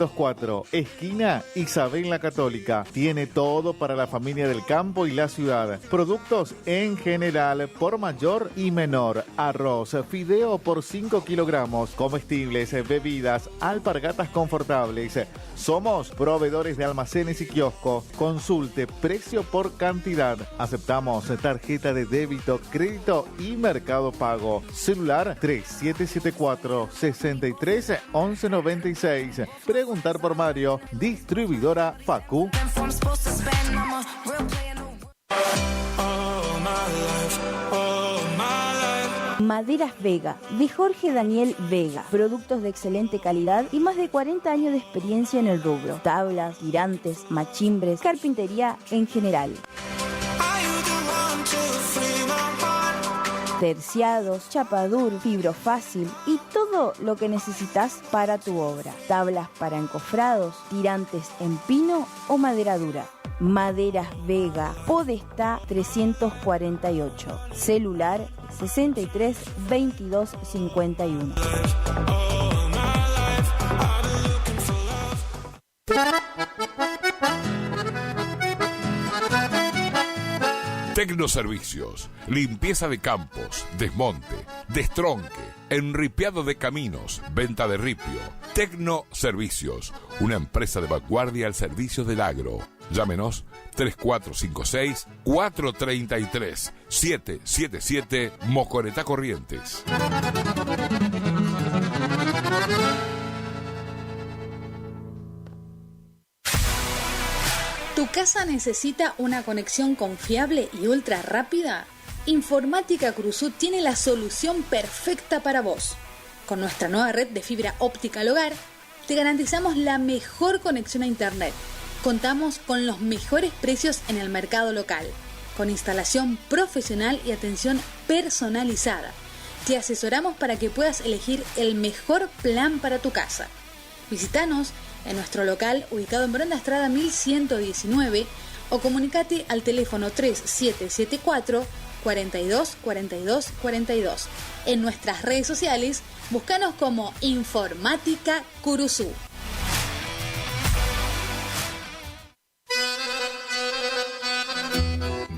4, esquina Isabel la Católica. Tiene todo para la familia del campo y la ciudad. Productos en general por mayor y menor. Arroz, fideo por 5 kilogramos, comestibles, bebidas, alpargatas confortables. Somos proveedores de almacenes y kioscos. Consulte precio por cantidad. Aceptamos tarjeta de débito, crédito y Mercado Pago. Celular 3774 63 11 96. Preguntar por Mario, distribuidora Facu. Maderas Vega, de Jorge Daniel Vega. Productos de excelente calidad y más de 40 años de experiencia en el rubro. Tablas, tirantes, machimbres, carpintería en general. Terciados, chapadur, fibrofácil y todo lo que necesitas para tu obra. Tablas para encofrados, tirantes en pino o madera dura. Maderas Vega, Podestá 348. Celular 63 22 51. Tecnoservicios, limpieza de campos, desmonte, destronque, enripiado de caminos, venta de ripio. Tecnoservicios, una empresa de vanguardia al servicio del agro. Llámenos 3456-433-777 Mocoretá Corrientes. ¿Tu casa necesita una conexión confiable y ultra rápida? Informática Cruzú tiene la solución perfecta para vos. Con nuestra nueva red de fibra óptica al hogar, te garantizamos la mejor conexión a internet. Contamos con los mejores precios en el mercado local, con instalación profesional y atención personalizada. Te asesoramos para que puedas elegir el mejor plan para tu casa. Visítanos en nuestro local ubicado en Brenda Estrada 1119 o comunicate al teléfono 3774 42 42 42. En nuestras redes sociales, búscanos como Informática Curuzú.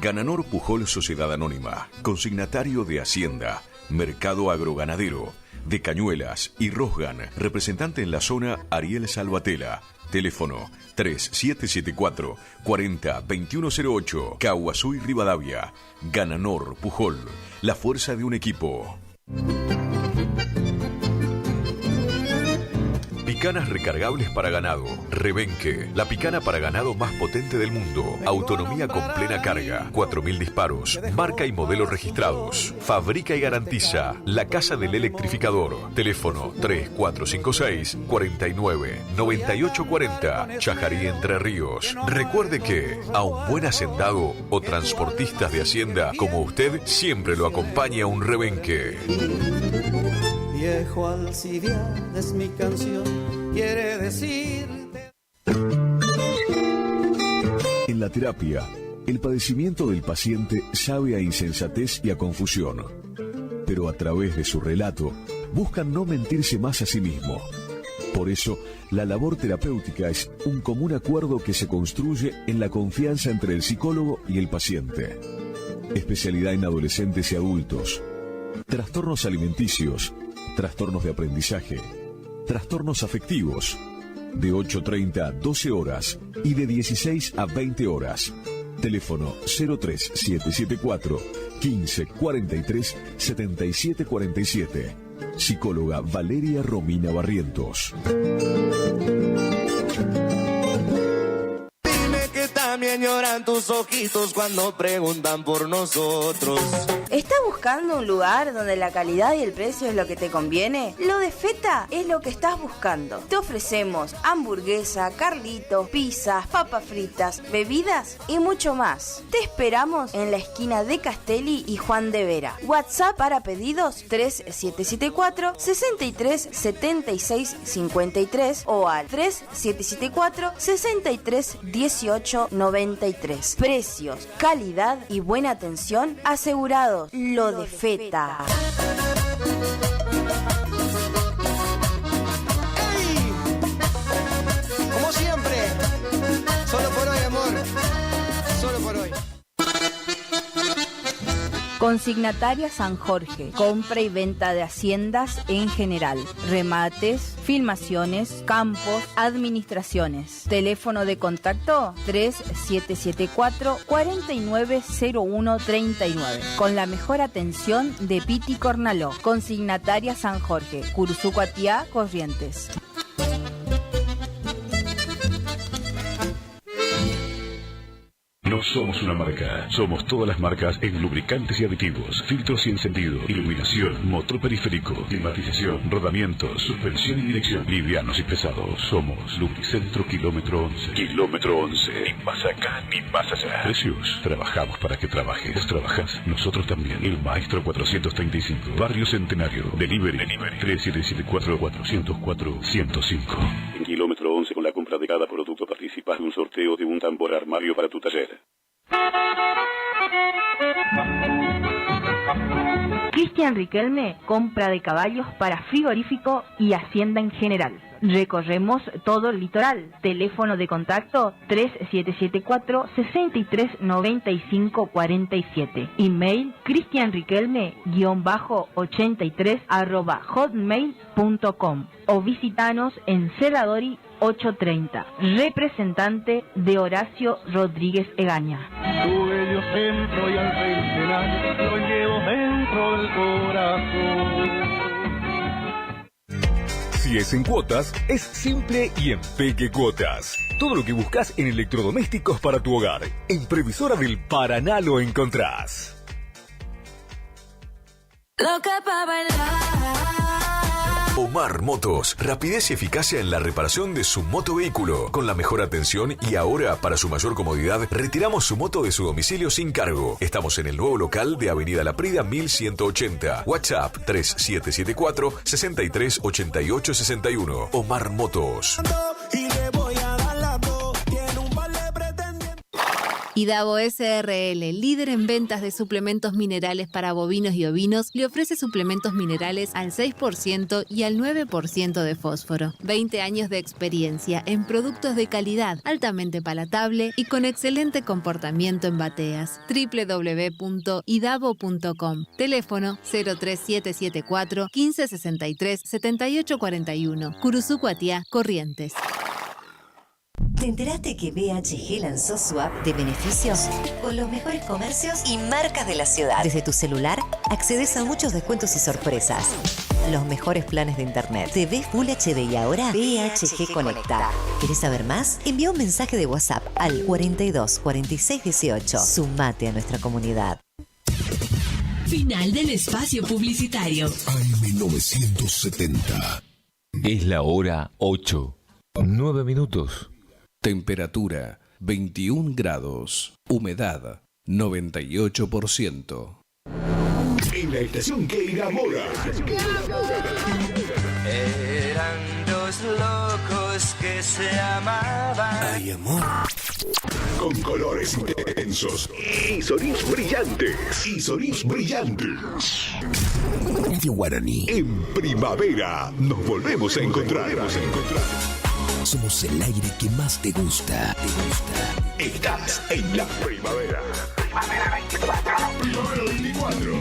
Gananor Pujol Sociedad Anónima, consignatario de Hacienda, Mercado Agroganadero, de Cañuelas y Rosgan, representante en la zona Ariel Salvatella. Teléfono 3774 40 2108, Caguazú y Rivadavia. Gananor Pujol, la fuerza de un equipo. Picanas recargables para ganado. Rebenque, la picana para ganado más potente del mundo. Autonomía con plena carga. 4000 disparos. Marca y modelo registrados. Fabrica y garantiza La Casa del Electrificador. Teléfono 3456 49 98 40. Chajarí, Entre Ríos. Recuerde que a un buen hacendado o transportistas de hacienda como usted siempre lo acompaña un rebenque. Viejo Alcibiades es mi canción, quiere decir. En la terapia, el padecimiento del paciente sabe a insensatez y a confusión, pero a través de su relato buscan no mentirse más a sí mismo. Por eso, la labor terapéutica es un común acuerdo que se construye en la confianza entre el psicólogo y el paciente. Especialidad en adolescentes y adultos. Trastornos alimenticios, trastornos de aprendizaje, trastornos afectivos, de 8:30 a 12 horas y de 16 a 20 horas. Teléfono 03774 15 43 77 47. Psicóloga Valeria Romina Barrientos. También lloran tus ojitos cuando preguntan por nosotros. ¿Estás buscando un lugar donde la calidad y el precio es lo que te conviene? Lo de Feta es lo que estás buscando. Te ofrecemos hamburguesa, carlitos, pizzas, papas fritas, bebidas y mucho más. Te esperamos en la esquina de Castelli y Juan de Vera. WhatsApp para pedidos 3774 63 76 53 o al 3774 63 18 93. Precios, calidad y buena atención asegurados. Lo de Feta. Consignataria San Jorge, compra y venta de haciendas en general, remates, filmaciones, campos, administraciones. Teléfono de contacto 3774-490139, con la mejor atención de Piti Cornaló. Consignataria San Jorge, Curuzú-Cuatiá, Corrientes. No somos una marca, somos todas las marcas en lubricantes y aditivos, filtros y encendido, iluminación, motor periférico, climatización, rodamiento, suspensión y dirección, livianos y pesados. Somos Lubricentro Kilómetro 11. Kilómetro 11. Ni más acá, ni más allá. Precios. Trabajamos para que trabajes. Vos trabajás, nosotros también. El Maestro 435. Barrio Centenario. Delivery. 3774-404-105. En Kilómetro 11, con la compra de cada producto participas de un sorteo de un tambor armario para tu taller. Cristian Riquelme, compra de caballos para frigorífico y hacienda en general. Recorremos todo el litoral. Teléfono de contacto 3774-639547. Email cristianriquelme-83@hotmail.com o visitanos en Cerradori 830. Representante de Horacio Rodríguez Egaña. Tu bello centro y al centenario lo llevo dentro del corazón. Si es en cuotas, es simple y en Peque Cuotas. Todo lo que buscas en electrodomésticos para tu hogar. En Previsora del Paraná lo encontrás. Loca pa' bailar. Omar Motos, rapidez y eficacia en la reparación de su motovehículo, con la mejor atención y ahora, para su mayor comodidad, retiramos su moto de su domicilio sin cargo. Estamos en el nuevo local de Avenida La Prida 1180. WhatsApp 3774-638861. Omar Motos. Idavo SRL, líder en ventas de suplementos minerales para bovinos y ovinos, le ofrece suplementos minerales al 6% y al 9% de fósforo. 20 años de experiencia en productos de calidad, altamente palatable y con excelente comportamiento en bateas. www.idavo.com. Teléfono 03774 1563 7841. Curuzú-Cuatiá, Corrientes. ¿Te enteraste que BHG lanzó su app de beneficios con los mejores comercios y marcas de la ciudad? Desde tu celular accedes a muchos descuentos y sorpresas. Los mejores planes de internet, TV Full HD y ahora BHG Conecta. ¿Querés saber más? Envía un mensaje de WhatsApp al 42 46 18. Sumate a nuestra comunidad. Final del espacio publicitario. AM970. Es la hora 8. 9 minutos. Temperatura 21 grados. Humedad 98%. En la estación que enamora. Eran dos locos que se amaban. Ay, amor. Con colores intensos y sonidos brillantes. Radio Guaraní. En primavera nos volvemos a encontrar. Somos el aire que más te gusta. Estás en la primavera. Primavera 24. Primavera 24.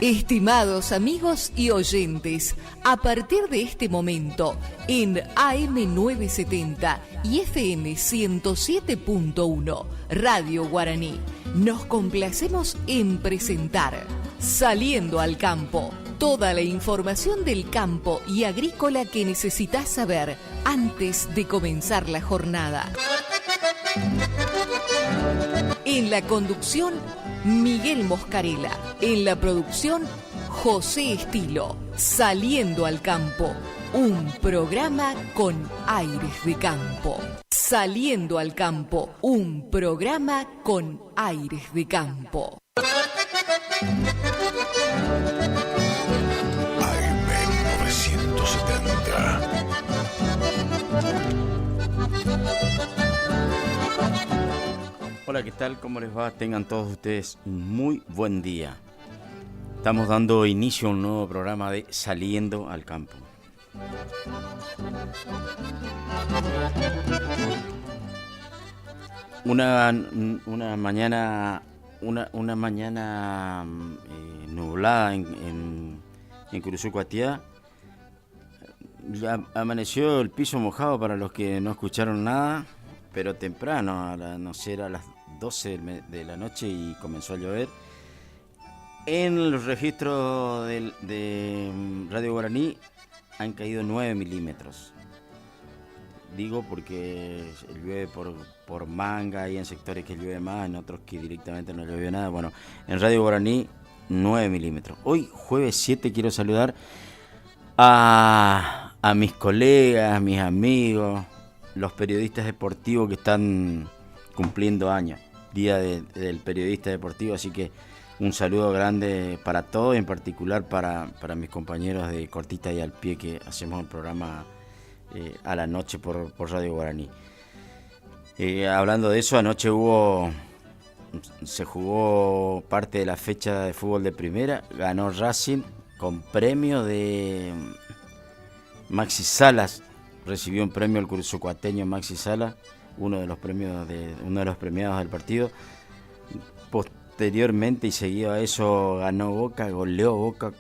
Estimados amigos y oyentes, a partir de este momento, en AM970 y FM 107.1, Radio Guaraní, nos complacemos en presentar Saliendo al Campo. Toda la información del campo y agrícola que necesitas saber antes de comenzar la jornada. En la conducción, Miguel Moscarela. En la producción, José Estilo. Saliendo al Campo, un programa con aires de campo. Saliendo al Campo, un programa con aires de campo. AM970. Hola, ¿qué tal? ¿Cómo les va? Tengan todos ustedes un muy buen día. Estamos dando inicio a un nuevo programa de Saliendo al Campo. Una mañana nublada en Curuzú-Cuatiá. Ya amaneció el piso mojado para los que no escucharon nada, pero temprano, no sé, era a las 12 de la noche y comenzó a llover. En los registros de Radio Guaraní han caído 9 milímetros. Digo porque llueve por Manga, y en sectores que llueve más, en otros que directamente no llueve nada. Bueno, en Radio Guaraní 9 milímetros. Hoy, jueves 7, quiero saludar a mis colegas, mis amigos, los periodistas deportivos que están cumpliendo años. Día del periodista deportivo, así que un saludo grande para todos, en particular para mis compañeros de Cortita y al Pie, que hacemos el programa a la noche por Radio Guaraní. Hablando de eso, anoche se jugó parte de la fecha de fútbol de primera, ganó Racing con premio de Maxi Salas, recibió un premio el curuzú-cuateño Maxi Salas, uno de los premiados del partido. Posteriormente y seguido a eso ganó Boca, goleó Boca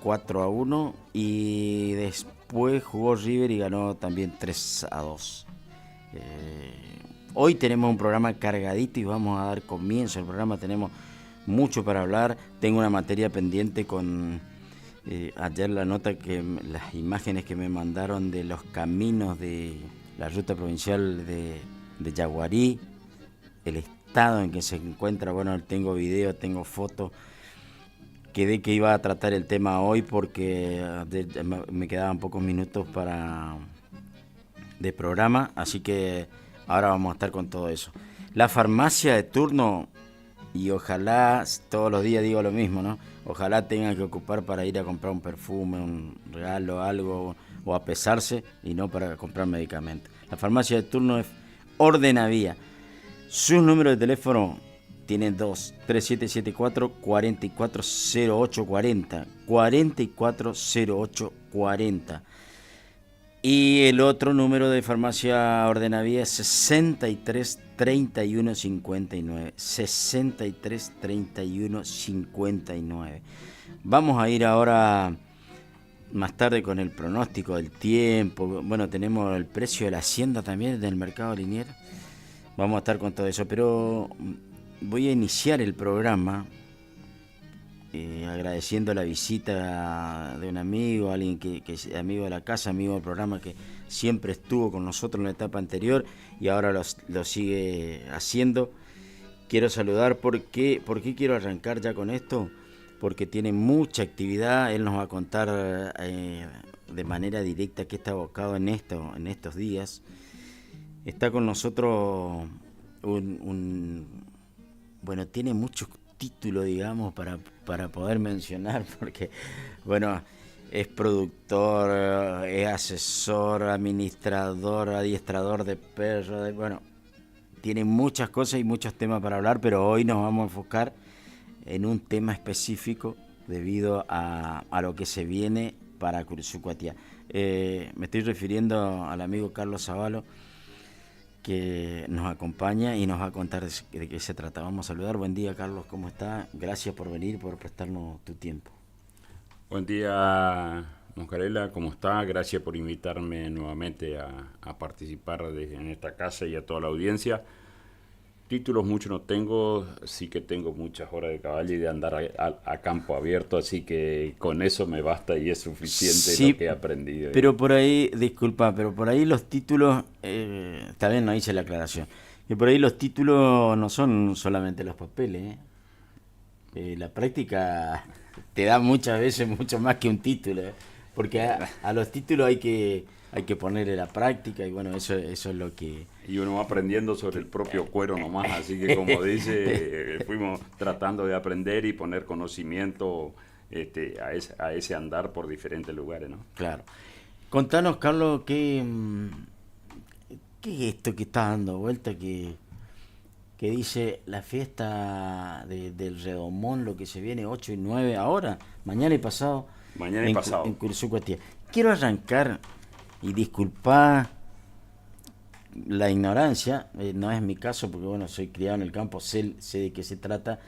4-1 y después jugó River y ganó también 3-2. Hoy tenemos un programa cargadito y vamos a dar comienzo al programa, tenemos mucho para hablar. Tengo una materia pendiente con ayer las imágenes que me mandaron de los caminos de la ruta provincial de Yaguarí, el estado en que se encuentra. Bueno, tengo video, tengo fotos. Quedé que iba a tratar el tema hoy porque me quedaban pocos minutos de programa, así que ahora vamos a estar con todo eso. La farmacia de turno, y ojalá, todos los días digo lo mismo, ¿no? Ojalá tengan que ocupar para ir a comprar un perfume, un regalo, algo, o a pesarse, y no para comprar medicamentos. La farmacia de turno es Ordenavía. Sus números de teléfono tienen 3774-440840, 440840. Y el otro número de farmacia Ordenavía es 633159, 633159. Vamos a ir ahora más tarde con el pronóstico del tiempo. Bueno, tenemos el precio de la hacienda también del mercado Liniers. Vamos a estar con todo eso, pero voy a iniciar el programa agradeciendo la visita de un amigo, alguien que es amigo de la casa, amigo del programa, que siempre estuvo con nosotros en la etapa anterior y ahora lo sigue haciendo. Quiero saludar, ¿por qué quiero arrancar ya con esto? Porque tiene mucha actividad. Él nos va a contar de manera directa qué está abocado en estos días. Está con nosotros bueno, tiene muchos títulos, digamos, para poder mencionar, porque, bueno, es productor, es asesor, administrador, adiestrador de perros, bueno, tiene muchas cosas y muchos temas para hablar, pero hoy nos vamos a enfocar en un tema específico debido a lo que se viene para Curuzú-Cuatiá. Me estoy refiriendo al amigo Carlos Zavalo, que nos acompaña y nos va a contar de qué se trata. Vamos a saludar. Buen día, Carlos, ¿cómo está? Gracias por venir, por prestarnos tu tiempo. Buen día, Moscarela, ¿cómo está? Gracias por invitarme nuevamente a participar en esta casa y a toda la audiencia. Títulos mucho no tengo, sí que tengo muchas horas de caballo y de andar a campo abierto, así que con eso me basta y es suficiente sí, lo que he aprendido. Pero por ahí, disculpa, pero por ahí los títulos, también no hice la aclaración, que por ahí los títulos no son solamente los papeles, la práctica te da muchas veces mucho más que un título, porque a los títulos hay que ponerle la práctica y bueno, eso es lo que... Y uno va aprendiendo sobre el propio cuero nomás, así que como dice, fuimos tratando de aprender y poner conocimiento a ese andar por diferentes lugares, ¿no? Claro. Contanos, Carlos, ¿qué es esto que está dando vuelta, que dice la fiesta del Redomón, lo que se viene 8 y 9 ahora, mañana y pasado? Mañana y pasado. En Curuzú-Cuatiá. quiero arrancar, y disculpa la ignorancia, no es mi caso porque bueno, soy criado en el campo, sé de qué se trata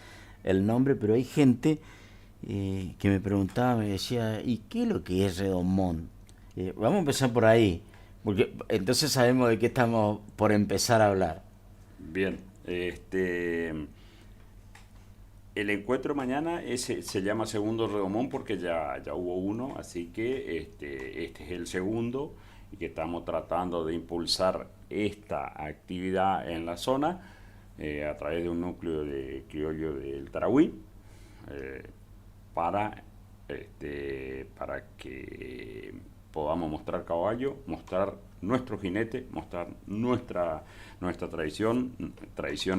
el nombre, pero hay gente que me preguntaba, me decía, ¿y qué es lo que es redomón? Vamos a empezar por ahí, porque entonces sabemos de qué estamos por empezar a hablar. Bien, el encuentro mañana se llama segundo redomón porque ya hubo uno, así que este es el segundo y que estamos tratando de impulsar esta actividad en la zona a través de un núcleo de criollo del Tarahui para que podamos mostrar caballo, mostrar nuestro jinete, mostrar nuestra tradición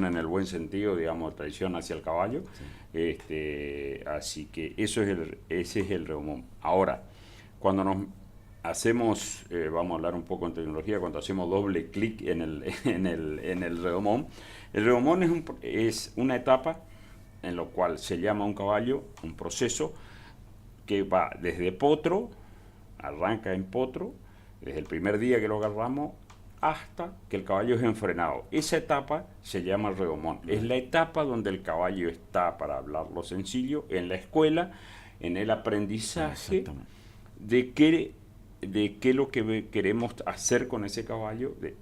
en el buen sentido, digamos, tradición hacia el caballo. Sí. Así que ese es el redomón. Ahora, cuando nos hacemos, vamos a hablar un poco en tecnología, cuando hacemos doble clic en el redomón, el redomón es una etapa en la cual se llama un caballo, un proceso que va desde potro, arranca en potro, desde el primer día que lo agarramos hasta que el caballo es enfrenado. Esa etapa se llama redomón. Es la etapa donde el caballo está, para hablarlo sencillo, en la escuela, en el aprendizaje de qué es lo que queremos hacer con ese caballo, de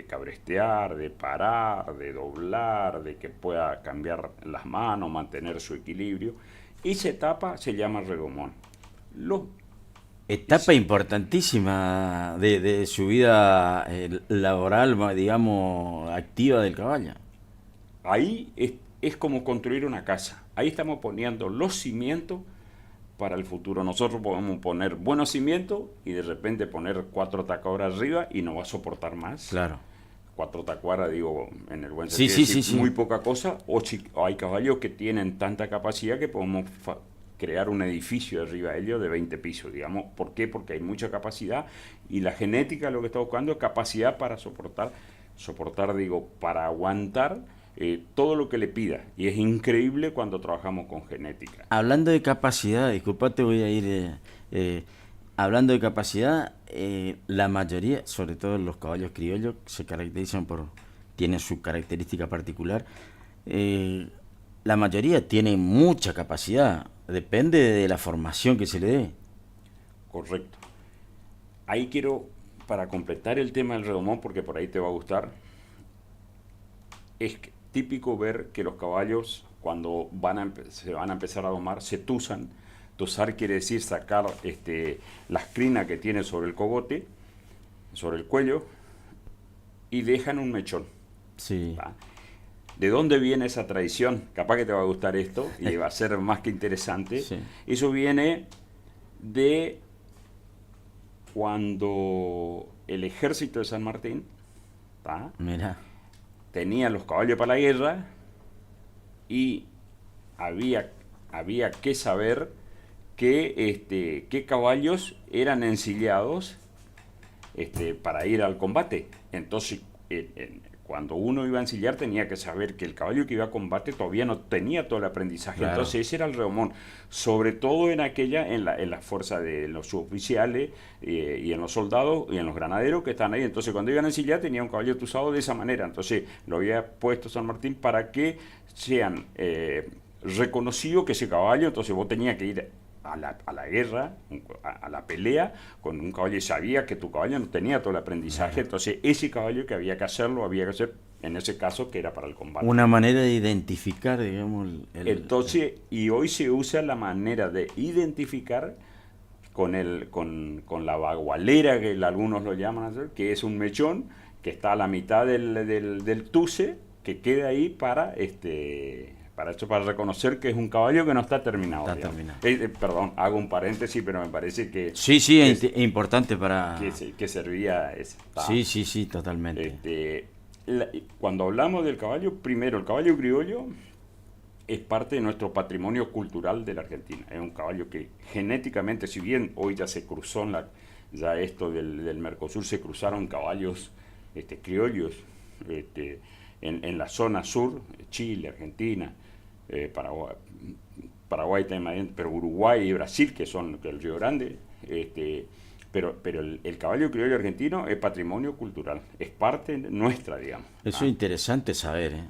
cabrestear, de parar, de doblar, de que pueda cambiar las manos, mantener su equilibrio. Esa etapa se llama redomón. Etapa importantísima de su vida laboral, digamos, activa del caballo. Ahí es como construir una casa. Ahí estamos poniendo los cimientos para el futuro. Nosotros podemos poner buenos cimientos y de repente poner 4 tacuaras arriba y no va a soportar más. Claro. 4 tacuaras, digo, en el buen sentido, sí. Muy poca cosa. O hay caballos que tienen tanta capacidad que podemos crear un edificio arriba de ellos de 20 pisos, digamos. ¿Por qué? Porque hay mucha capacidad y la genética lo que está buscando es capacidad para soportar, para aguantar todo lo que le pida. Y es increíble cuando trabajamos con genética. Hablando de capacidad, disculpate, voy a ir... hablando de capacidad, la mayoría, sobre todo los caballos criollos, se caracterizan tienen su característica particular. La mayoría tiene mucha capacidad, depende de la formación que se le dé. Correcto. Ahí quiero, para completar el tema del redomón, porque por ahí te va a gustar, es típico ver que los caballos, cuando se van a empezar a domar, se tusan. Tusar quiere decir sacar las crinas que tiene sobre el cogote, sobre el cuello, y dejan un mechón. Sí. ¿Va? ¿De dónde viene esa tradición? Capaz que te va a gustar esto y va a ser más que interesante. Sí. Eso viene de cuando el ejército de San Martín tenía los caballos para la guerra y había que saber qué caballos eran ensillados para ir al combate. Entonces, cuando uno iba a ensillar tenía que saber que el caballo que iba a combate todavía no tenía todo el aprendizaje. Claro. Entonces ese era el redomón, sobre todo en la fuerza de los suboficiales y en los soldados y en los granaderos que están ahí. Entonces cuando iban a ensillar tenía un caballo tusado de esa manera. Entonces lo había puesto San Martín para que sean reconocido que ese caballo, entonces vos tenías que ir a la guerra, a la pelea con un caballo y sabía que tu caballo no tenía todo el aprendizaje, entonces ese caballo que había que hacer en ese caso que era para el combate. Una manera de identificar, digamos, entonces, y hoy se usa la manera de identificar con la bagualera, que algunos lo llaman, que es un mechón que está a la mitad del tuce, que queda ahí para reconocer que es un caballo que no está terminado. Perdón, hago un paréntesis, pero me parece que... Sí, es importante para... Que servía... Sí, totalmente. Cuando hablamos del caballo, primero, el caballo criollo es parte de nuestro patrimonio cultural de la Argentina. Es un caballo que genéticamente, si bien hoy ya se cruzó ya esto del Mercosur, se cruzaron caballos criollos en la zona sur, Chile, Argentina, Paraguay también, pero Uruguay y Brasil, que son el Río Grande, Pero el caballo criollo argentino es patrimonio cultural, es parte nuestra, digamos. Eso es interesante saber, ¿eh?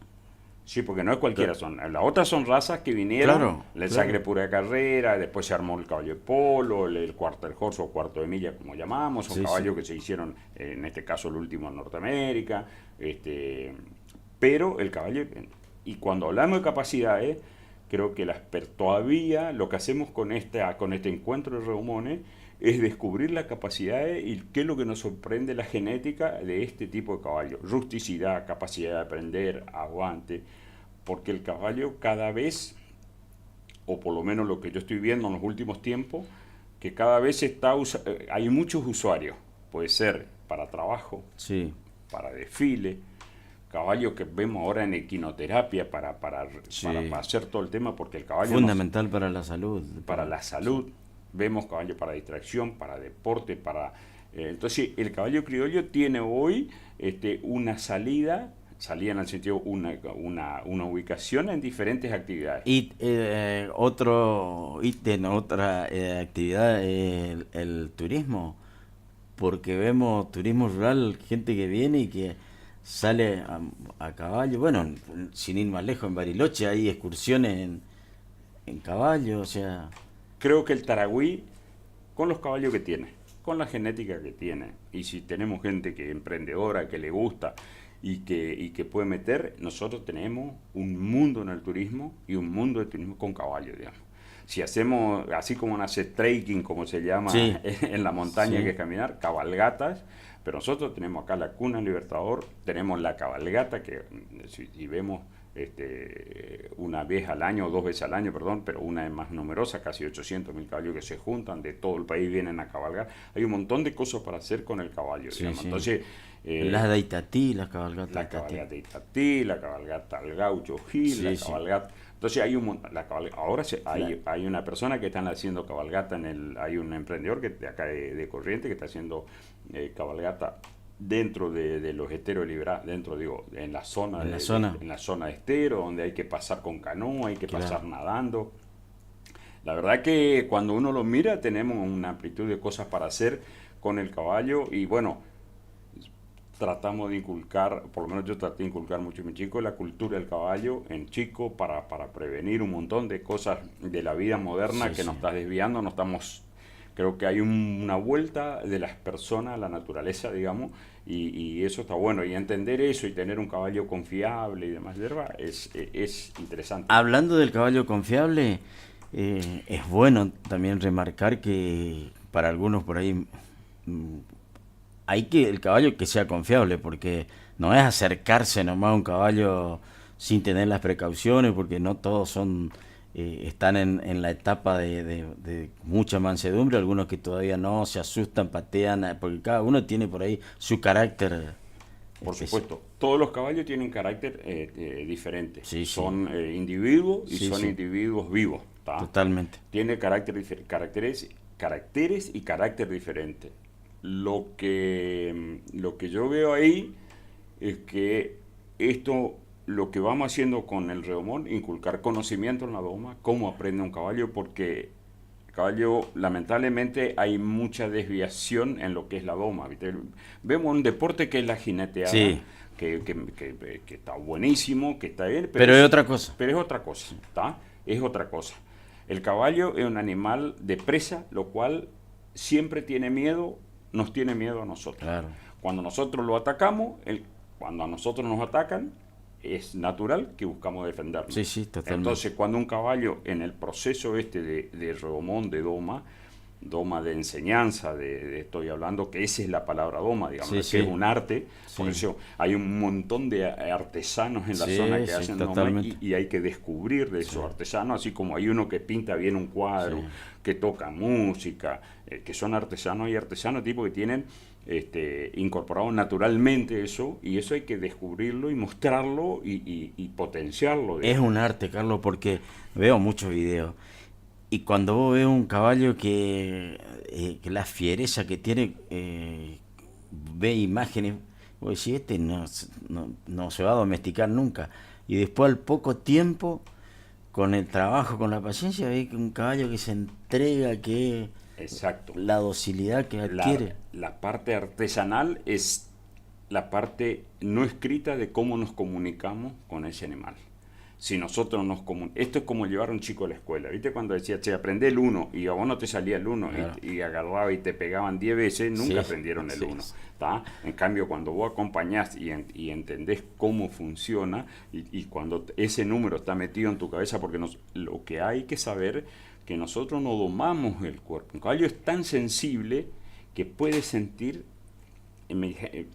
Sí, porque no es cualquiera, las otras son razas que vinieron, sangre pura de carrera, después se armó el caballo de polo, el quarter horse o cuarto de milla, como llamamos, son caballos que se hicieron, en este caso el último en Norteamérica, pero el caballo, y cuando hablamos de capacidades, creo que todavía lo que hacemos con este encuentro de Reumones es descubrir las capacidades y qué es lo que nos sorprende la genética de este tipo de caballo. Rusticidad, capacidad de aprender, aguante, porque el caballo cada vez, o por lo menos lo que yo estoy viendo en los últimos tiempos, que cada vez hay muchos usuarios. Puede ser para trabajo, para desfile, caballos que vemos ahora en equinoterapia para hacer todo el tema, porque el caballo... Fundamental para la salud. Para la salud. Vemos caballo para distracción, para deporte, entonces el caballo criollo tiene hoy una salida en el sentido una ubicación en diferentes actividades. Y otro ítem, otra actividad es el turismo, porque vemos turismo rural, gente que viene y que sale a caballo, bueno, sin ir más lejos, en Bariloche hay excursiones en caballo, o sea... Creo que el Taragüí, con los caballos que tiene, con la genética que tiene, y si tenemos gente que es emprendedora, que le gusta y que puede meter, nosotros tenemos un mundo en el turismo y un mundo de turismo con caballos, digamos. Si hacemos, así como hace trekking, como se llama en la montaña, que es caminar, cabalgatas, pero nosotros tenemos acá la Cuna Libertador, tenemos la cabalgata, que si vemos... una vez al año, o 2 veces al año, perdón, pero una es más numerosa, casi 800.000 caballos que se juntan, de todo el país vienen a cabalgar. Hay un montón de cosas para hacer con el caballo, digamos. Entonces, las de Itatí, las cabalgatas. La cabalgata de Itatí, la cabalgata al Gaucho Gil, la cabalgata... Entonces ahora hay una persona que están haciendo cabalgata hay un emprendedor que de acá de Corrientes que está haciendo cabalgata dentro de los esteros liberados, en la zona de estero, donde hay que pasar con canoa, hay que pasar nadando. La verdad que cuando uno lo mira tenemos una amplitud de cosas para hacer con el caballo y bueno, tratamos de inculcar, por lo menos yo traté de inculcar mucho en mi chico, la cultura del caballo en chico para prevenir un montón de cosas de la vida moderna que nos está desviando, creo que hay una vuelta de las personas a la naturaleza, digamos, y eso está bueno. Y entender eso y tener un caballo confiable y demás hierba es interesante. Hablando del caballo confiable, es bueno también remarcar que para algunos por ahí hay que el caballo que sea confiable, porque no es acercarse nomás a un caballo sin tener las precauciones, porque no todos están en la etapa de mucha mansedumbre, algunos que todavía no se asustan, patean, porque cada uno tiene por ahí su carácter. Por supuesto, todos los caballos tienen carácter diferente, son individuos y son individuos vivos. Totalmente. Tiene caracteres y carácter diferente. Lo que yo veo ahí es que lo que vamos haciendo con el Redomón, inculcar conocimiento en la doma, cómo aprende un caballo, porque el caballo, lamentablemente, hay mucha desviación en lo que es la doma. ¿Viste? Vemos un deporte que es la jineteada, que está buenísimo, que está bien, pero es otra cosa. Pero es otra cosa, ¿está? Es otra cosa. El caballo es un animal de presa, lo cual siempre tiene miedo, nos tiene miedo a nosotros. Claro. Cuando nosotros lo atacamos, cuando a nosotros nos atacan, es natural que buscamos defendernos. Sí, totalmente. Entonces, cuando un caballo en el proceso de Redomón, de doma de enseñanza, estoy hablando que esa es la palabra doma, digamos, que es un arte, por eso hay un montón de artesanos en la zona que hacen doma y hay que descubrir de esos artesanos, así como hay uno que pinta bien un cuadro, que toca música, que son artesanos y artesanos tipo que tienen incorporado naturalmente eso, y eso hay que descubrirlo y mostrarlo y potenciarlo. Es un arte, Carlos, porque veo muchos videos y cuando vos ves un caballo que la fiereza que tiene, ve imágenes, vos decís, no se va a domesticar nunca, y después al poco tiempo, con el trabajo, con la paciencia, ves un caballo que se entrega, que Exacto. La docilidad que adquiere. La parte artesanal es la parte no escrita de cómo nos comunicamos con ese animal. Si nosotros esto es como llevar a un chico a la escuela. ¿Viste cuando decía, che, aprende el 1 y a vos no te salía el 1 claro. y agarraba y te pegaban 10 veces, nunca aprendieron el 1. En cambio, cuando vos acompañás y entendés cómo funciona y cuando ese número está metido en tu cabeza, porque lo que hay que saber que nosotros no domamos el cuerpo. Un caballo es tan sensible que puede sentir,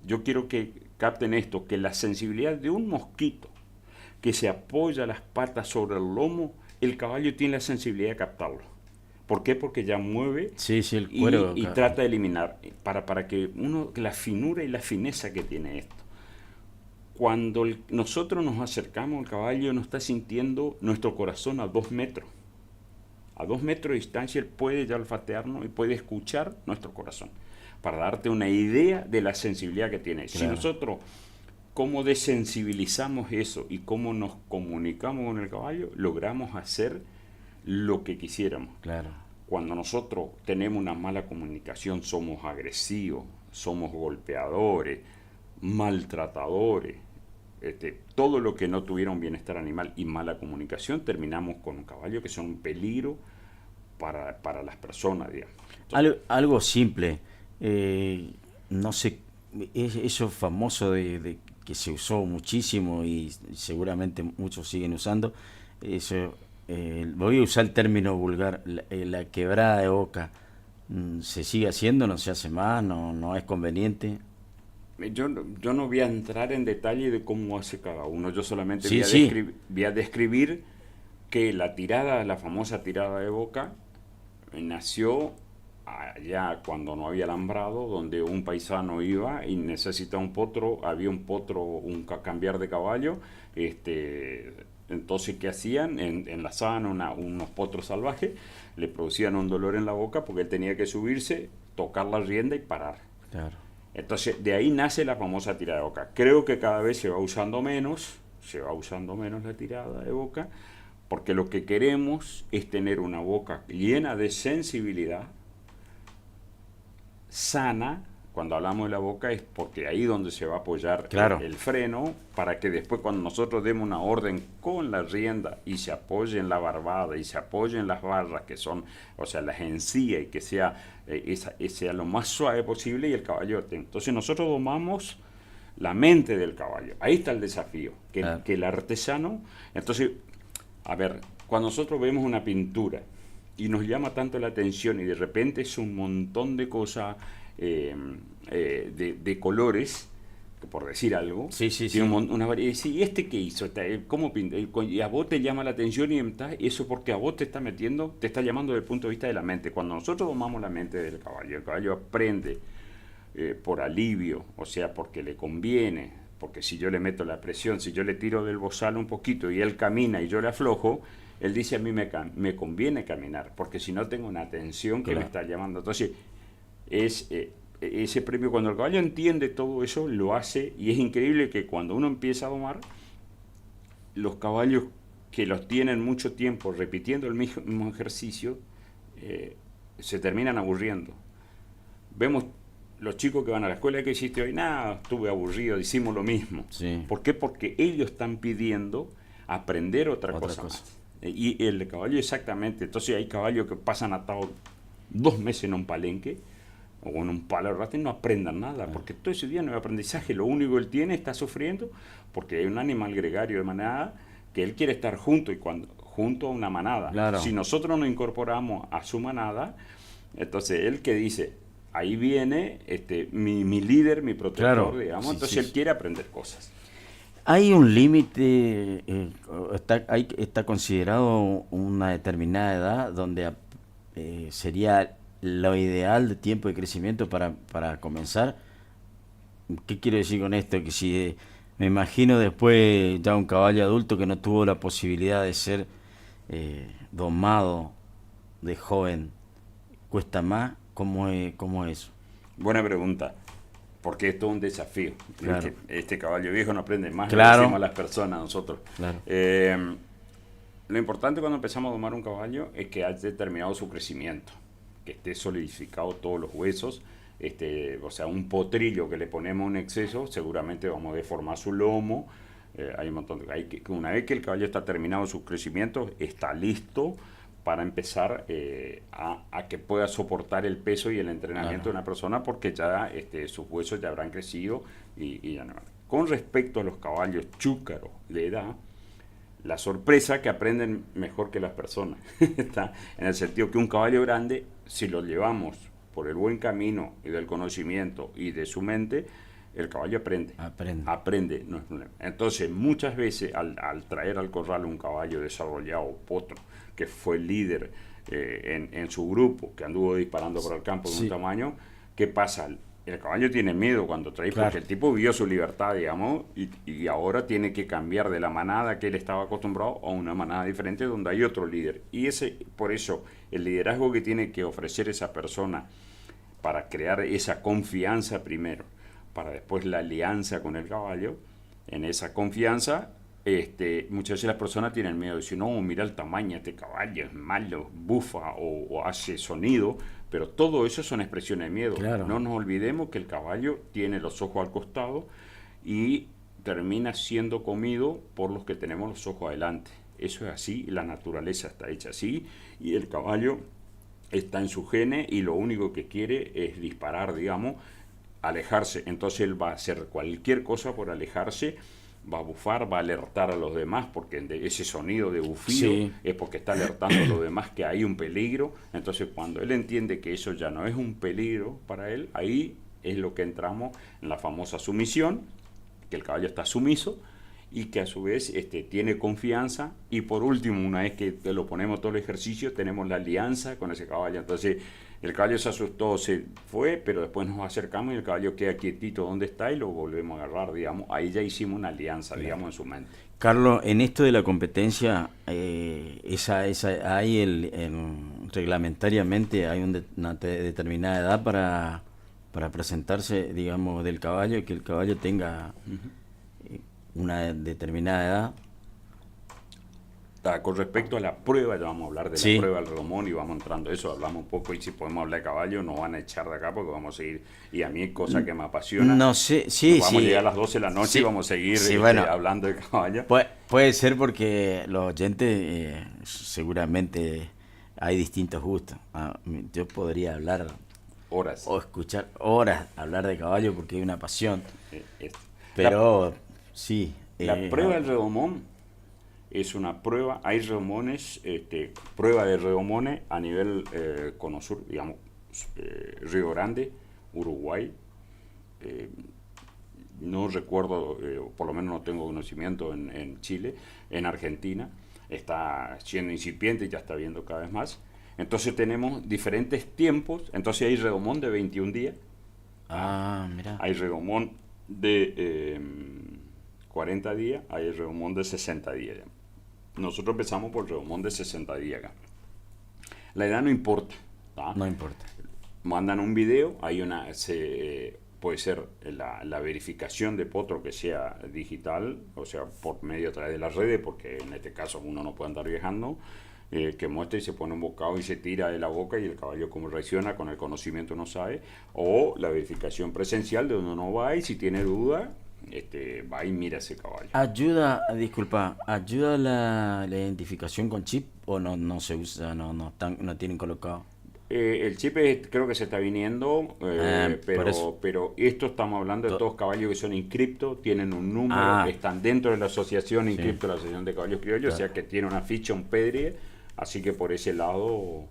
yo quiero que capten esto, que la sensibilidad de un mosquito que se apoya las patas sobre el lomo, el caballo tiene la sensibilidad de captarlo. ¿Por qué? Porque ya mueve el cuero, y trata de eliminar, para que la finura y la fineza que tiene esto. Cuando nosotros nos acercamos, el caballo no está sintiendo nuestro corazón a 2 metros. A 2 metros de distancia él puede ya olfatearnos y puede escuchar nuestro corazón, para darte una idea de la sensibilidad que tiene. Claro. Si nosotros, cómo desensibilizamos eso y cómo nos comunicamos con el caballo, logramos hacer lo que quisiéramos. Claro. Cuando nosotros tenemos una mala comunicación, somos agresivos, somos golpeadores, maltratadores, todo lo que no tuviera un bienestar animal y mala comunicación, terminamos con un caballo que son un peligro para las personas, digamos. Entonces, algo simple, no sé, eso famoso de que se usó muchísimo y seguramente muchos siguen usando, eso, voy a usar el término vulgar, la quebrada de boca, ¿se sigue haciendo? ¿No se hace más? ¿No es conveniente? Yo no voy a entrar en detalle de cómo hace cada uno, yo solamente voy a describir que la famosa tirada de boca nació allá cuando no había alambrado, donde un paisano iba y necesitaba había un potro, cambiar de caballo, entonces ¿qué hacían? Enlazaban unos potros salvajes, le producían un dolor en la boca porque él tenía que subirse, tocar la rienda y parar. Claro. Entonces de ahí nace la famosa tirada de boca. Creo que cada vez se va usando menos la tirada de boca, porque lo que queremos es tener una boca llena de sensibilidad, sana. Cuando hablamos de la boca es porque ahí donde se va a apoyar el freno, para que después cuando nosotros demos una orden con la rienda y se apoye en la barbada y se apoye en las barras que son, o sea, las encías, y que sea lo más suave posible y el caballo. Entonces nosotros domamos la mente del caballo. Ahí está el desafío, que el artesano. Entonces, a ver, cuando nosotros vemos una pintura y nos llama tanto la atención y de repente es un montón de cosas, de colores, por decir algo, tiene una variedad. ¿Y este qué hizo? ¿Cómo pinta? Y a vos te llama la atención y eso porque a vos te está llamando desde el punto de vista de la mente. Cuando nosotros domamos la mente del caballo, el caballo aprende por alivio, o sea, porque le conviene, porque si yo le meto la presión, si yo le tiro del bozal un poquito y él camina y yo le aflojo, él dice a mí me conviene caminar, porque si no tengo una tensión que me está llamando. Entonces, ese premio, cuando el caballo entiende todo eso, lo hace, y es increíble que cuando uno empieza a domar, los caballos que los tienen mucho tiempo repitiendo el mismo ejercicio, se terminan aburriendo. Vemos los chicos que van a la escuela, ¿qué hiciste hoy? Nada, estuve aburrido, hicimos lo mismo. ¿Por qué? Porque ellos están pidiendo aprender otra cosa más. Y el caballo exactamente. Entonces hay caballos que pasan atados 2 meses en un palenque o en un palo de arrastre y no aprendan nada, porque todo ese día no hay aprendizaje. Lo único que él tiene, está sufriendo porque hay un animal gregario de manada que él quiere estar junto a una manada. Claro. Si nosotros nos incorporamos a su manada, entonces él que dice, ahí viene mi líder, mi protector, digamos, entonces él quiere aprender cosas. ¿Hay un límite, está considerado una determinada edad donde sería lo ideal de tiempo de crecimiento para comenzar? ¿Qué quiero decir con esto? Que si me imagino después ya un caballo adulto que no tuvo la posibilidad de ser domado de joven, ¿cuesta más? ¿Cómo es? Buena pregunta, porque es todo un desafío. Claro. Este caballo viejo no aprende más, claro. Lo decimos a las personas, nosotros. Claro. Lo importante cuando empezamos a domar un caballo es que haya terminado su crecimiento. que esté solidificado todos los huesos. O sea, un potrillo que le ponemos en exceso, seguramente vamos a deformar su lomo. Hay un montón una vez que el caballo está terminado su crecimiento, está listo para empezar a que pueda soportar el peso y el entrenamiento de una persona, porque ya sus huesos ya habrán crecido y ya no. Con respecto a los caballos chúcaros de edad, la sorpresa que aprenden mejor que las personas está en el sentido que un caballo grande, si lo llevamos por el buen camino y del conocimiento y de su mente, el caballo aprende, no es problema. Entonces, muchas veces al traer al corral un caballo desarrollado, potro, que fue líder en su grupo, que anduvo disparando por el campo de un tamaño, ¿qué pasa? El caballo tiene miedo cuando trae, porque el tipo vivió su libertad, digamos, y ahora tiene que cambiar de la manada que él estaba acostumbrado a una manada diferente donde hay otro líder. Y por eso, el liderazgo que tiene que ofrecer esa persona para crear esa confianza primero, para después la alianza con el caballo, en esa confianza, muchas veces las personas tienen miedo, dicen, no, mira el tamaño de este caballo, es malo, bufa o hace sonido, pero todo eso son expresiones de miedo. Claro. No nos olvidemos que el caballo tiene los ojos al costado y termina siendo comido por los que tenemos los ojos adelante. Eso es así, la naturaleza está hecha así, y el caballo está en su gene y lo único que quiere es disparar, digamos, alejarse. Entonces él va a hacer cualquier cosa por alejarse, va a bufar, va a alertar a los demás, porque ese sonido de bufido es porque está alertando a los demás que hay un peligro. Entonces cuando él entiende que eso ya no es un peligro para él, ahí es lo que entramos en la famosa sumisión, que el caballo está sumiso y que a su vez tiene confianza. Y por último, una vez que lo ponemos todo el ejercicio, tenemos la alianza con ese caballo. Entonces el caballo se asustó, se fue, pero después nos acercamos y el caballo queda quietito donde está y lo volvemos a agarrar, digamos. Ahí ya hicimos una alianza, digamos, en su mente. Carlos, en esto de la competencia, hay reglamentariamente hay una determinada edad para presentarse, digamos, del caballo, y que el caballo tenga una determinada edad. Con respecto a la prueba, ya vamos a hablar de la prueba del redomón y vamos entrando eso, hablamos un poco, y si podemos hablar de caballo nos van a echar de acá porque vamos a seguir, y a mí cosa que me apasiona, vamos a llegar a las 12 de la noche y vamos a seguir hablando de caballo. Puede ser porque los oyentes seguramente hay distintos gustos. Yo podría hablar horas o escuchar horas hablar de caballo porque hay una pasión, pero la prueba del redomón es una prueba, hay redomones, prueba de redomones a nivel Cono Sur, digamos, Río Grande, Uruguay, no recuerdo, por lo menos no tengo conocimiento en Chile, en Argentina, está siendo incipiente y ya está viendo cada vez más. Entonces tenemos diferentes tiempos, entonces hay redomón de 21 días, mira. Hay redomón de 40 días, hay redomón de 60 días. Nosotros empezamos por el redomón de 60 días acá. La edad no importa. No importa. Mandan un video, hay puede ser la verificación de potro que sea digital, o sea, por medio a través de las redes, porque en este caso uno no puede andar viajando, que muestra y se pone un bocado y se tira de la boca y el caballo como reacciona, con el conocimiento no sabe, o la verificación presencial de donde uno va y si tiene duda, va y mira ese caballo. ¿Ayuda la identificación con chip o no se usa, no tienen colocado? El chip creo que se está viniendo, pero esto estamos hablando de todos caballos que son inscriptos, tienen un número, están dentro de la asociación inscriptos, la Asociación de Caballos Criollos, o sea que tiene una ficha, un pedrie, así que por ese lado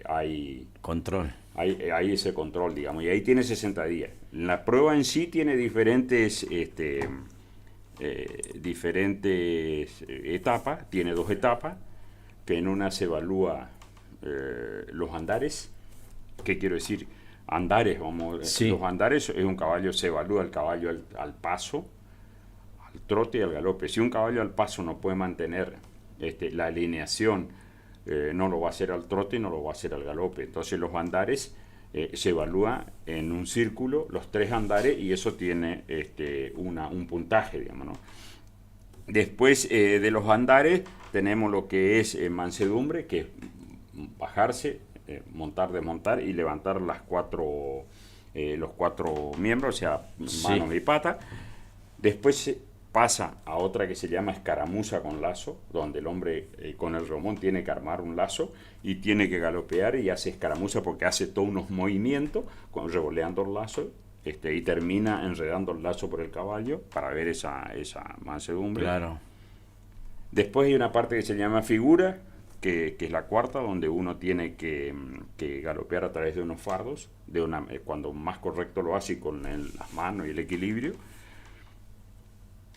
hay control. Hay ese control, digamos, y ahí tiene 60 días. La prueba en sí tiene diferentes etapas, tiene 2 etapas, que en una se evalúa los andares. ¿Qué quiero decir? Andares, los andares es un caballo, se evalúa el caballo al paso, al trote y al galope. Si un caballo al paso no puede mantener la alineación, no lo va a hacer al trote y no lo va a hacer al galope. Entonces los andares se evalúa en un círculo, los 3 andares, y eso tiene un puntaje, digamos, ¿no? Después de los andares tenemos lo que es mansedumbre, que es bajarse montar, desmontar y levantar los 4 miembros, o sea, manos y patas. Después pasa a otra que se llama escaramuza con lazo, donde el hombre con el romón tiene que armar un lazo y tiene que galopear y hace escaramuza porque hace todos unos movimientos revoleando el lazo, y termina enredando el lazo por el caballo para ver esa mansedumbre. Claro. Después hay una parte que se llama figura, que es la cuarta, donde uno tiene que galopear a través de unos fardos, cuando más correcto lo hace con las manos y el equilibrio.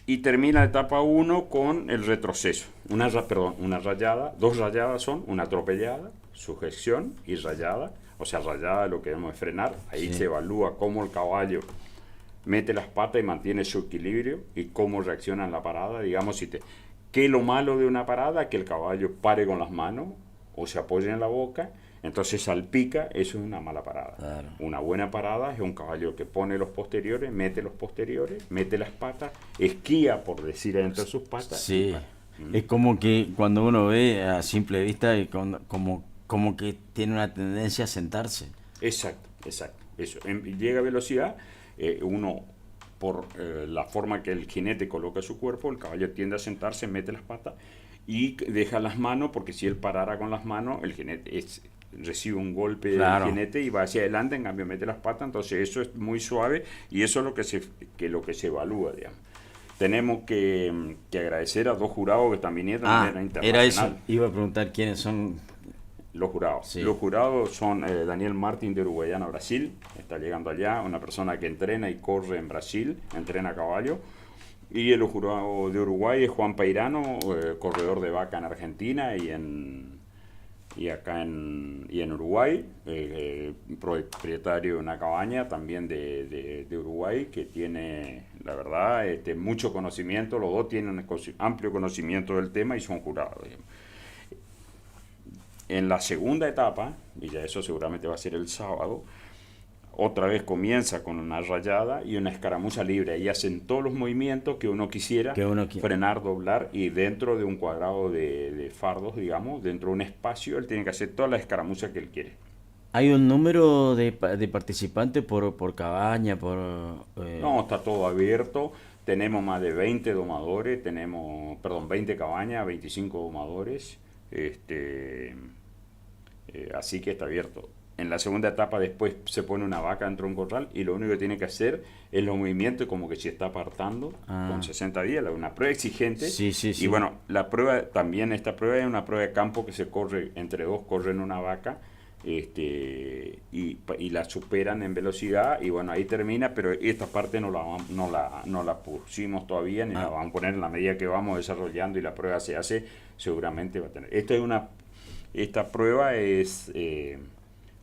Y termina la etapa 1 con el retroceso. Una rayada, 2 rayadas son, una atropellada, sujeción y rayada. O sea, rayada lo que debemos de frenar. Ahí se evalúa cómo el caballo mete las patas y mantiene su equilibrio y cómo reacciona en la parada. Digamos, ¿qué es lo malo de una parada? Que el caballo pare con las manos o se apoye en la boca. Entonces salpica, eso es una mala parada. Claro. Una buena parada es un caballo que pone los posteriores, mete las patas, esquía, por decir, entre sus patas. Sí, es como que cuando uno ve a simple vista, como que tiene una tendencia a sentarse. Exacto. Eso. Llega a velocidad, uno, por la forma que el jinete coloca su cuerpo, el caballo tiende a sentarse, mete las patas y deja las manos, porque si él parara con las manos, el jinete recibe un golpe del jinete y va hacia adelante, en cambio mete las patas, entonces eso es muy suave y eso es lo que se evalúa, digamos. Tenemos que agradecer a 2 jurados que están viniendo de manera internacional. Era eso, iba a preguntar quiénes son los jurados. Sí. Los jurados son Daniel Martín de Uruguayana, Brasil, está llegando allá, una persona que entrena y corre en Brasil, entrena a caballo. Y el jurado de Uruguay es Juan Peirano, corredor de vaca en Argentina y en Uruguay, propietario de una cabaña también de Uruguay, que tiene, la verdad, mucho conocimiento. Los dos tienen un amplio conocimiento del tema y son jurados. En la segunda etapa, y ya eso seguramente va a ser el sábado, otra vez comienza con una rayada y una escaramuza libre. Ahí hacen todos los movimientos que uno quisiera, frenar, doblar, y dentro de un cuadrado de fardos, digamos, dentro de un espacio, él tiene que hacer toda la escaramuza que él quiere. ¿Hay un número de participantes por cabaña? No, está todo abierto. Tenemos más de 20 domadores, 20 cabañas, 25 domadores. Así que está abierto. En la segunda etapa después se pone una vaca dentro de un corral y lo único que tiene que hacer es los movimientos como que se está apartando con 60 días, una prueba exigente. Sí. Y bueno, la prueba también, esta prueba es una prueba de campo que se corre, entre 2 corren una vaca y la superan en velocidad y bueno, ahí termina, pero esta parte no la pusimos todavía ni la vamos a poner. En la medida que vamos desarrollando y la prueba se hace, seguramente va a tener. Esta prueba es...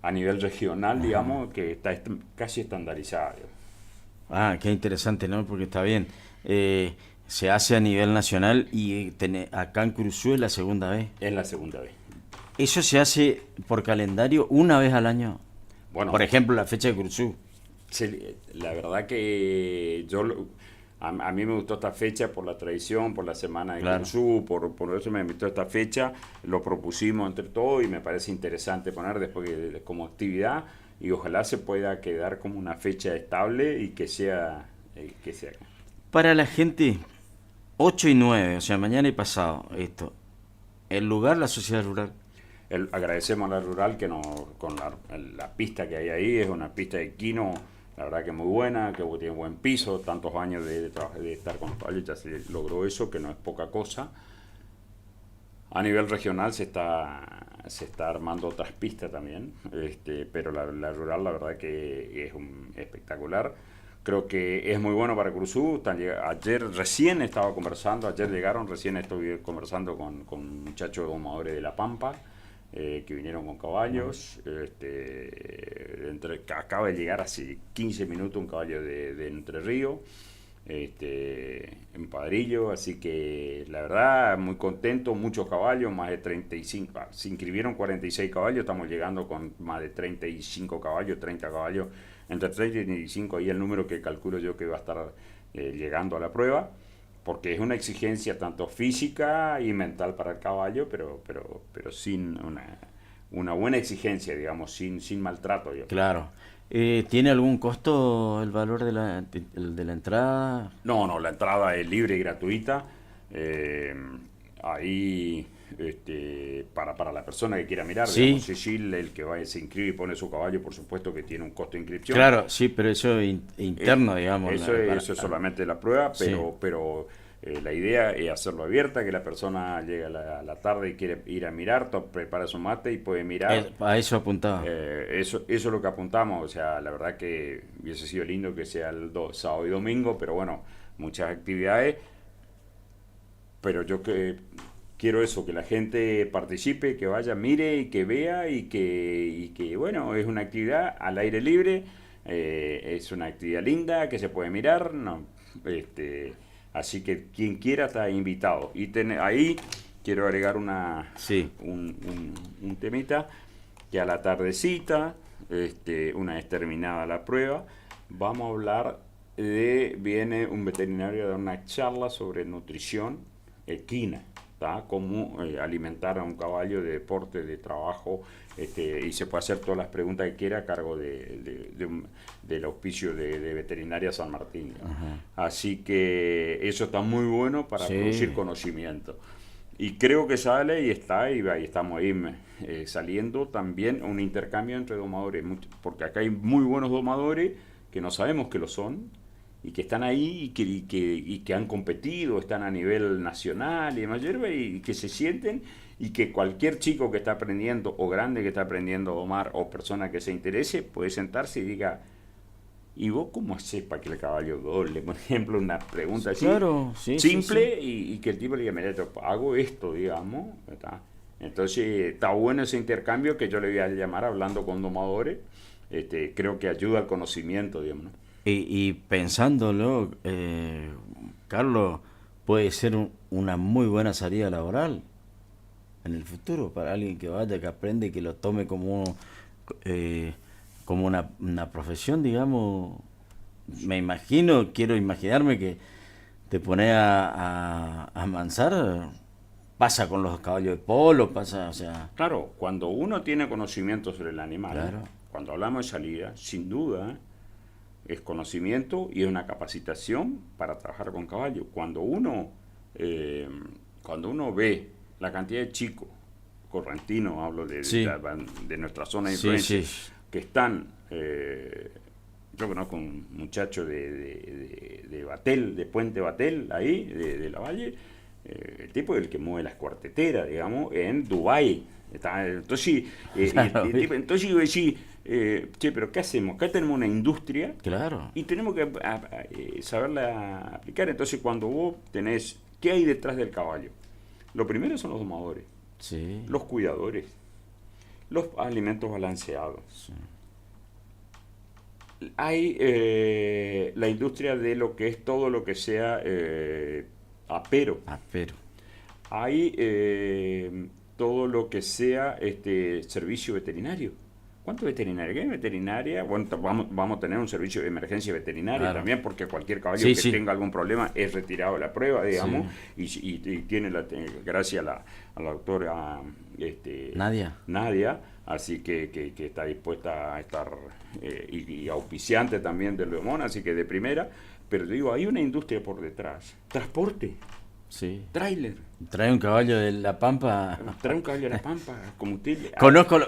a nivel regional, digamos, que está casi estandarizada. Qué interesante, ¿no? Porque está bien. Se hace a nivel nacional y acá en Cruzú es la segunda vez. Es la segunda vez. ¿Eso se hace por calendario una vez al año? Bueno, por ejemplo, la fecha de Cruzú. La verdad que a mí me gustó esta fecha por la tradición, por la semana de Cruzú, por eso me gustó esta fecha, lo propusimos entre todos y me parece interesante poner después como actividad y ojalá se pueda quedar como una fecha estable y que sea. Para la gente, 8 y 9, o sea, mañana y pasado, el lugar, la sociedad rural. Agradecemos a la rural que con la pista que hay ahí, es una pista de equino. La verdad que muy buena, que tiene buen piso, tantos años de estar con los caballos, ya se logró eso, que no es poca cosa. A nivel regional se está armando otras pistas también, pero la rural la verdad que es espectacular. Creo que es muy bueno para Cruzú. Ayer estuve conversando con muchachos domadores de La Pampa, que vinieron con caballos. Acaba de llegar hace 15 minutos un caballo de Entre Ríos, en Padrillo, así que la verdad muy contento, muchos caballos, más de 35, se inscribieron 46 caballos, estamos llegando con más de 35 caballos, 30 caballos, entre 30 y 35, ahí el número que calculo yo que va a estar llegando a la prueba, porque es una exigencia tanto física y mental para el caballo, pero sin una buena exigencia, digamos, sin maltrato. Digamos. Claro. ¿Tiene algún costo el valor de la entrada? No, la entrada es libre y gratuita. Ahí, para la persona que quiera mirar, sí. Digamos, Cecil, el que va, se inscribe y pone su caballo, por supuesto que tiene un costo de inscripción. Claro, sí, pero eso interno, digamos. Eso es solamente la prueba, pero la idea es hacerlo abierta, que la persona llegue a la tarde y quiere ir a mirar, prepara su mate y puede mirar. A eso apuntaba. Eso es lo que apuntamos, o sea, la verdad que hubiese sido lindo que sea el sábado y domingo, pero bueno, muchas actividades. Pero yo quiero eso, que la gente participe, que vaya, mire y que vea y que bueno, es una actividad al aire libre, es una actividad linda que se puede mirar, no, así que quien quiera está invitado. Y ahí quiero agregar un temita, que a la tardecita, una vez terminada la prueba, vamos a hablar viene un veterinario a dar una charla sobre nutrición equina, ¿tá? Cómo alimentar a un caballo de deporte, de trabajo, y se puede hacer todas las preguntas que quiera a cargo del auspicio de Veterinaria San Martín. Así que eso está muy bueno para producir conocimiento. Y creo que sale y estamos ahí saliendo también un intercambio entre domadores, porque acá hay muy buenos domadores que no sabemos que lo son, y que están ahí y que han competido, están a nivel nacional y demás, y que se sienten, y que cualquier chico que está aprendiendo o grande que está aprendiendo a domar o persona que se interese puede sentarse y diga, ¿y vos cómo haces para que el caballo doble? Por ejemplo, una pregunta así, claro, simple. Y que el tipo le diga, mira, hago esto, digamos, ¿está? Entonces está bueno ese intercambio que yo le voy a llamar hablando con domadores, creo que ayuda al conocimiento, digamos, ¿no? Y pensándolo, Carlos, puede ser una muy buena salida laboral en el futuro para alguien que vaya, que aprende, que lo tome como una profesión, digamos. Quiero imaginarme que te pones a amansar, pasa con los caballos de polo, pasa, o sea... Claro, cuando uno tiene conocimiento sobre el animal, claro. Cuando hablamos de salida, sin duda, es conocimiento y es una capacitación para trabajar con caballo. Cuando uno ve la cantidad de chicos, correntinos, hablo de nuestra zona de influencia, que están, yo conozco un muchacho de Batel, de Puente Batel, ahí, de la Valle, el tipo es el que mueve las cuarteteras, digamos, en Dubái. Entonces yo decía, pero ¿qué hacemos? Acá tenemos una industria, claro, y tenemos que saberla aplicar. Entonces, cuando vos tenés, ¿qué hay detrás del caballo? Lo primero son los domadores, los cuidadores, los alimentos balanceados. Hay la industria de lo que es todo lo que sea apero. Hay todo lo que sea servicio veterinario. ¿Cuántos veterinarios? ¿Qué veterinaria? Bueno, vamos a tener un servicio de emergencia veterinaria también, porque cualquier caballo que tenga algún problema es retirado de la prueba, digamos, y tiene gracias a la doctora Nadia, así que está dispuesta a estar y auspiciante también del Leomón, así que de primera. Pero digo, hay una industria por detrás. Transporte. Tráiler. Trae un caballo de La Pampa. Trae un caballo de La Pampa, combustible. Conozco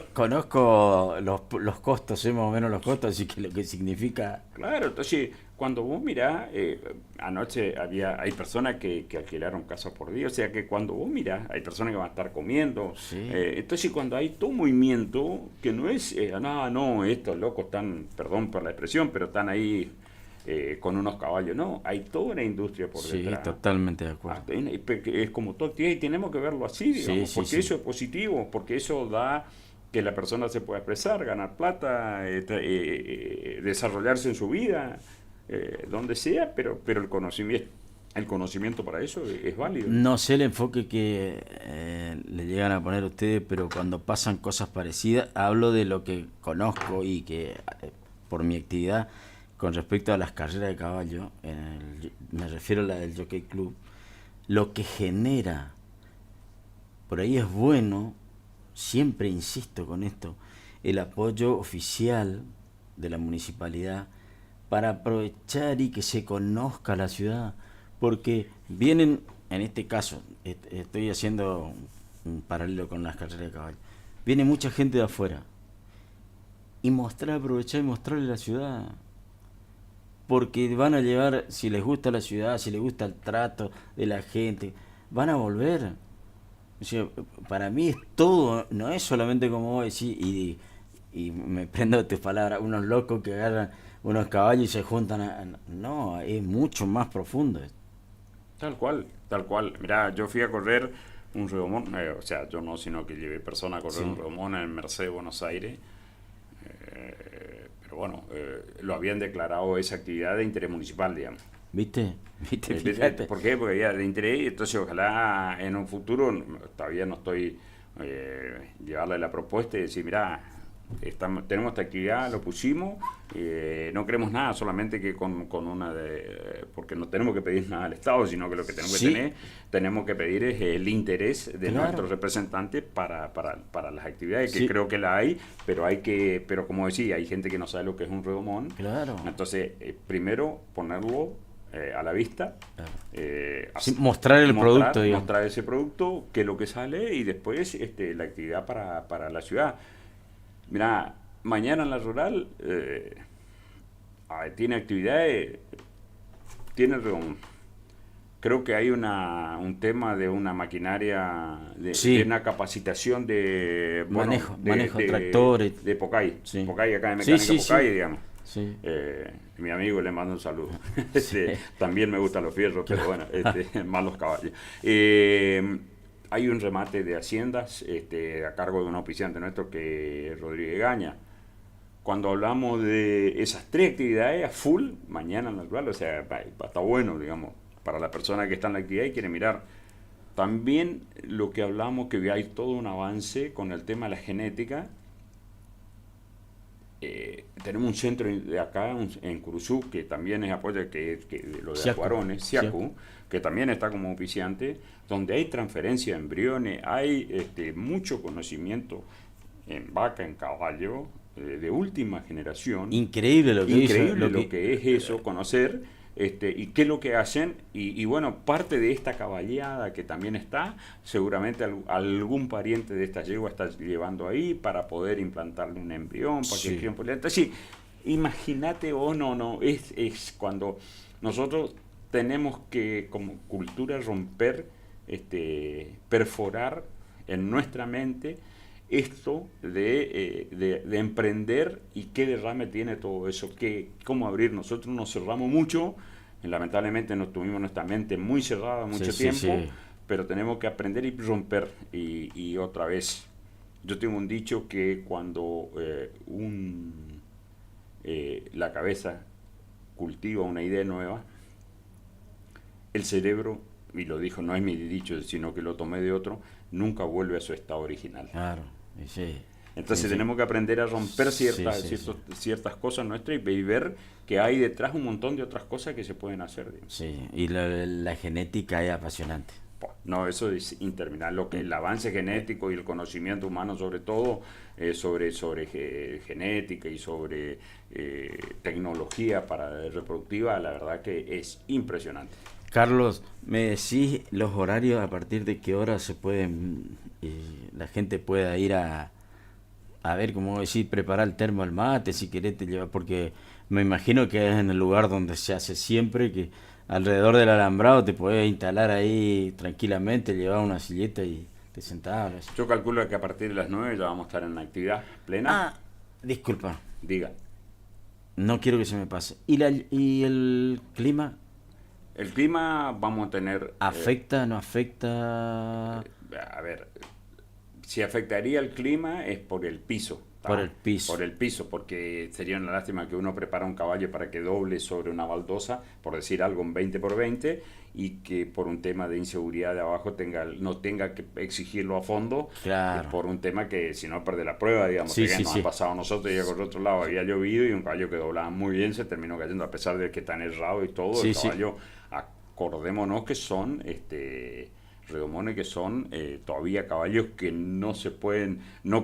los costos, más o menos los costos, así que lo que significa. Claro, entonces, cuando vos mirás, anoche hay personas que alquilaron casas por día, o sea que cuando vos mirás, hay personas que van a estar comiendo. Entonces, cuando hay todo movimiento, que no es, estos locos están, perdón por la expresión, pero están ahí. Con unos caballos, no, hay toda una industria por detrás. Sí, totalmente de acuerdo. Es como todo actividad y tenemos que verlo así, digamos, porque eso es positivo, porque eso da que la persona se pueda expresar, ganar plata, desarrollarse en su vida, donde sea, pero el conocimiento para eso es válido. No sé el enfoque que le llegan a poner ustedes, pero cuando pasan cosas parecidas, hablo de lo que conozco y que por mi actividad con respecto a las carreras de caballo, me refiero a la del Jockey Club, lo que genera, por ahí es bueno siempre insisto con esto, el apoyo oficial de la municipalidad para aprovechar y que se conozca la ciudad, porque vienen, en este caso, estoy haciendo un paralelo con las carreras de caballo, viene mucha gente de afuera, y aprovechar y mostrarle la ciudad, porque van a llevar, si les gusta la ciudad, si les gusta el trato de la gente, van a volver. O sea, para mí es todo, no es solamente como vos decís, y me prendo de tus palabras, unos locos que agarran unos caballos y se juntan no, es mucho más profundo. Tal cual. Mirá, yo fui a correr un redomón, o sea, yo no, sino que llevé personas a correr un redomón en Mercedes, Buenos Aires, pero bueno, lo habían declarado esa actividad de interés municipal, digamos. ¿Viste? Fíjate. ¿Por qué? Porque ya de interés, entonces ojalá en un futuro, todavía no estoy llevarle la propuesta y decir, mirá, tenemos esta actividad, lo pusimos, no queremos nada, solamente que con porque no tenemos que pedir nada al Estado, sino que lo que tenemos que pedir es el interés de nuestros representantes para las actividades, que creo que la hay, pero como decía, hay gente que no sabe lo que es un redomón. Claro. Entonces, primero ponerlo a la vista, mostrar el producto, mostrar ese producto, que es lo que sale, y después la actividad para la ciudad. Mirá, mañana en la rural tiene actividades, creo que hay un tema de una maquinaria, de una capacitación de manejo de tractores, de Pocay, sí. Pocay, acá de mecánica Pocay, digamos. Sí. Mi amigo, le mando un saludo. También me gustan los fierros, pero bueno, más los caballos. Hay un remate de haciendas a cargo de un auspiciante nuestro que es Rodríguez Gaña. Cuando hablamos de esas 3 actividades a full, mañana en la rural, o sea, está bueno, digamos, para la persona que está en la actividad y quiere mirar. También lo que hablamos, que hay todo un avance con el tema de la genética. Tenemos un centro de acá en Curuzú, que también es apoyo, que lo de Acuarones, Siacu, que también está como auspiciante, donde hay transferencia de embriones, hay mucho conocimiento en vaca, en caballo, de última generación. Increíble lo que es eso, conocer y qué es lo que hacen, y bueno, parte de esta caballada que también está, seguramente algún pariente de esta yegua está llevando ahí para poder implantarle un embrión, para que críe un poliante. Sí, imagínate vos, es cuando nosotros tenemos que, como cultura, romper, perforar en nuestra mente esto de emprender, y qué derrame tiene todo eso, cómo abrir. Nosotros nos cerramos mucho, lamentablemente nos tuvimos nuestra mente muy cerrada mucho tiempo, pero tenemos que aprender y romper. Y otra vez, yo tengo un dicho que cuando la cabeza cultiva una idea nueva, el cerebro, y lo dijo, no es mi dicho, sino que lo tomé de otro, nunca vuelve a su estado original. Claro, sí. Entonces tenemos que aprender a romper ciertas cosas nuestras y ver que hay detrás un montón de otras cosas que se pueden hacer. Sí, y la genética es apasionante. No, eso es interminable. El avance genético y el conocimiento humano, sobre todo, sobre genética y sobre tecnología reproductiva, la verdad que es impresionante. Carlos, me decís los horarios, a partir de qué hora se pueden, la gente pueda ir a ver, como decir, preparar el termo al mate, si querés te llevar, porque me imagino que es en el lugar donde se hace siempre, que alrededor del alambrado te podés instalar ahí tranquilamente, llevar una silleta y te sentás. Yo calculo que a partir de las 9 ya vamos a estar en actividad plena. Disculpa. Diga. No quiero que se me pase. ¿Y el clima? El clima vamos a tener... ¿Afecta, no afecta? A ver, si afectaría el clima es por el piso. Por el piso. Por el piso, porque sería una lástima que uno prepara un caballo para que doble sobre una baldosa, por decir algo, en 20x20, y que por un tema de inseguridad de abajo no tenga que exigirlo a fondo, claro. Por un tema que si no pierde la prueba, digamos, que nos ha pasado a nosotros, y por otro lado había llovido y un caballo que doblaba muy bien se terminó cayendo, a pesar de que está en errado y todo, el caballo, acordémonos que son redomones que son todavía caballos que no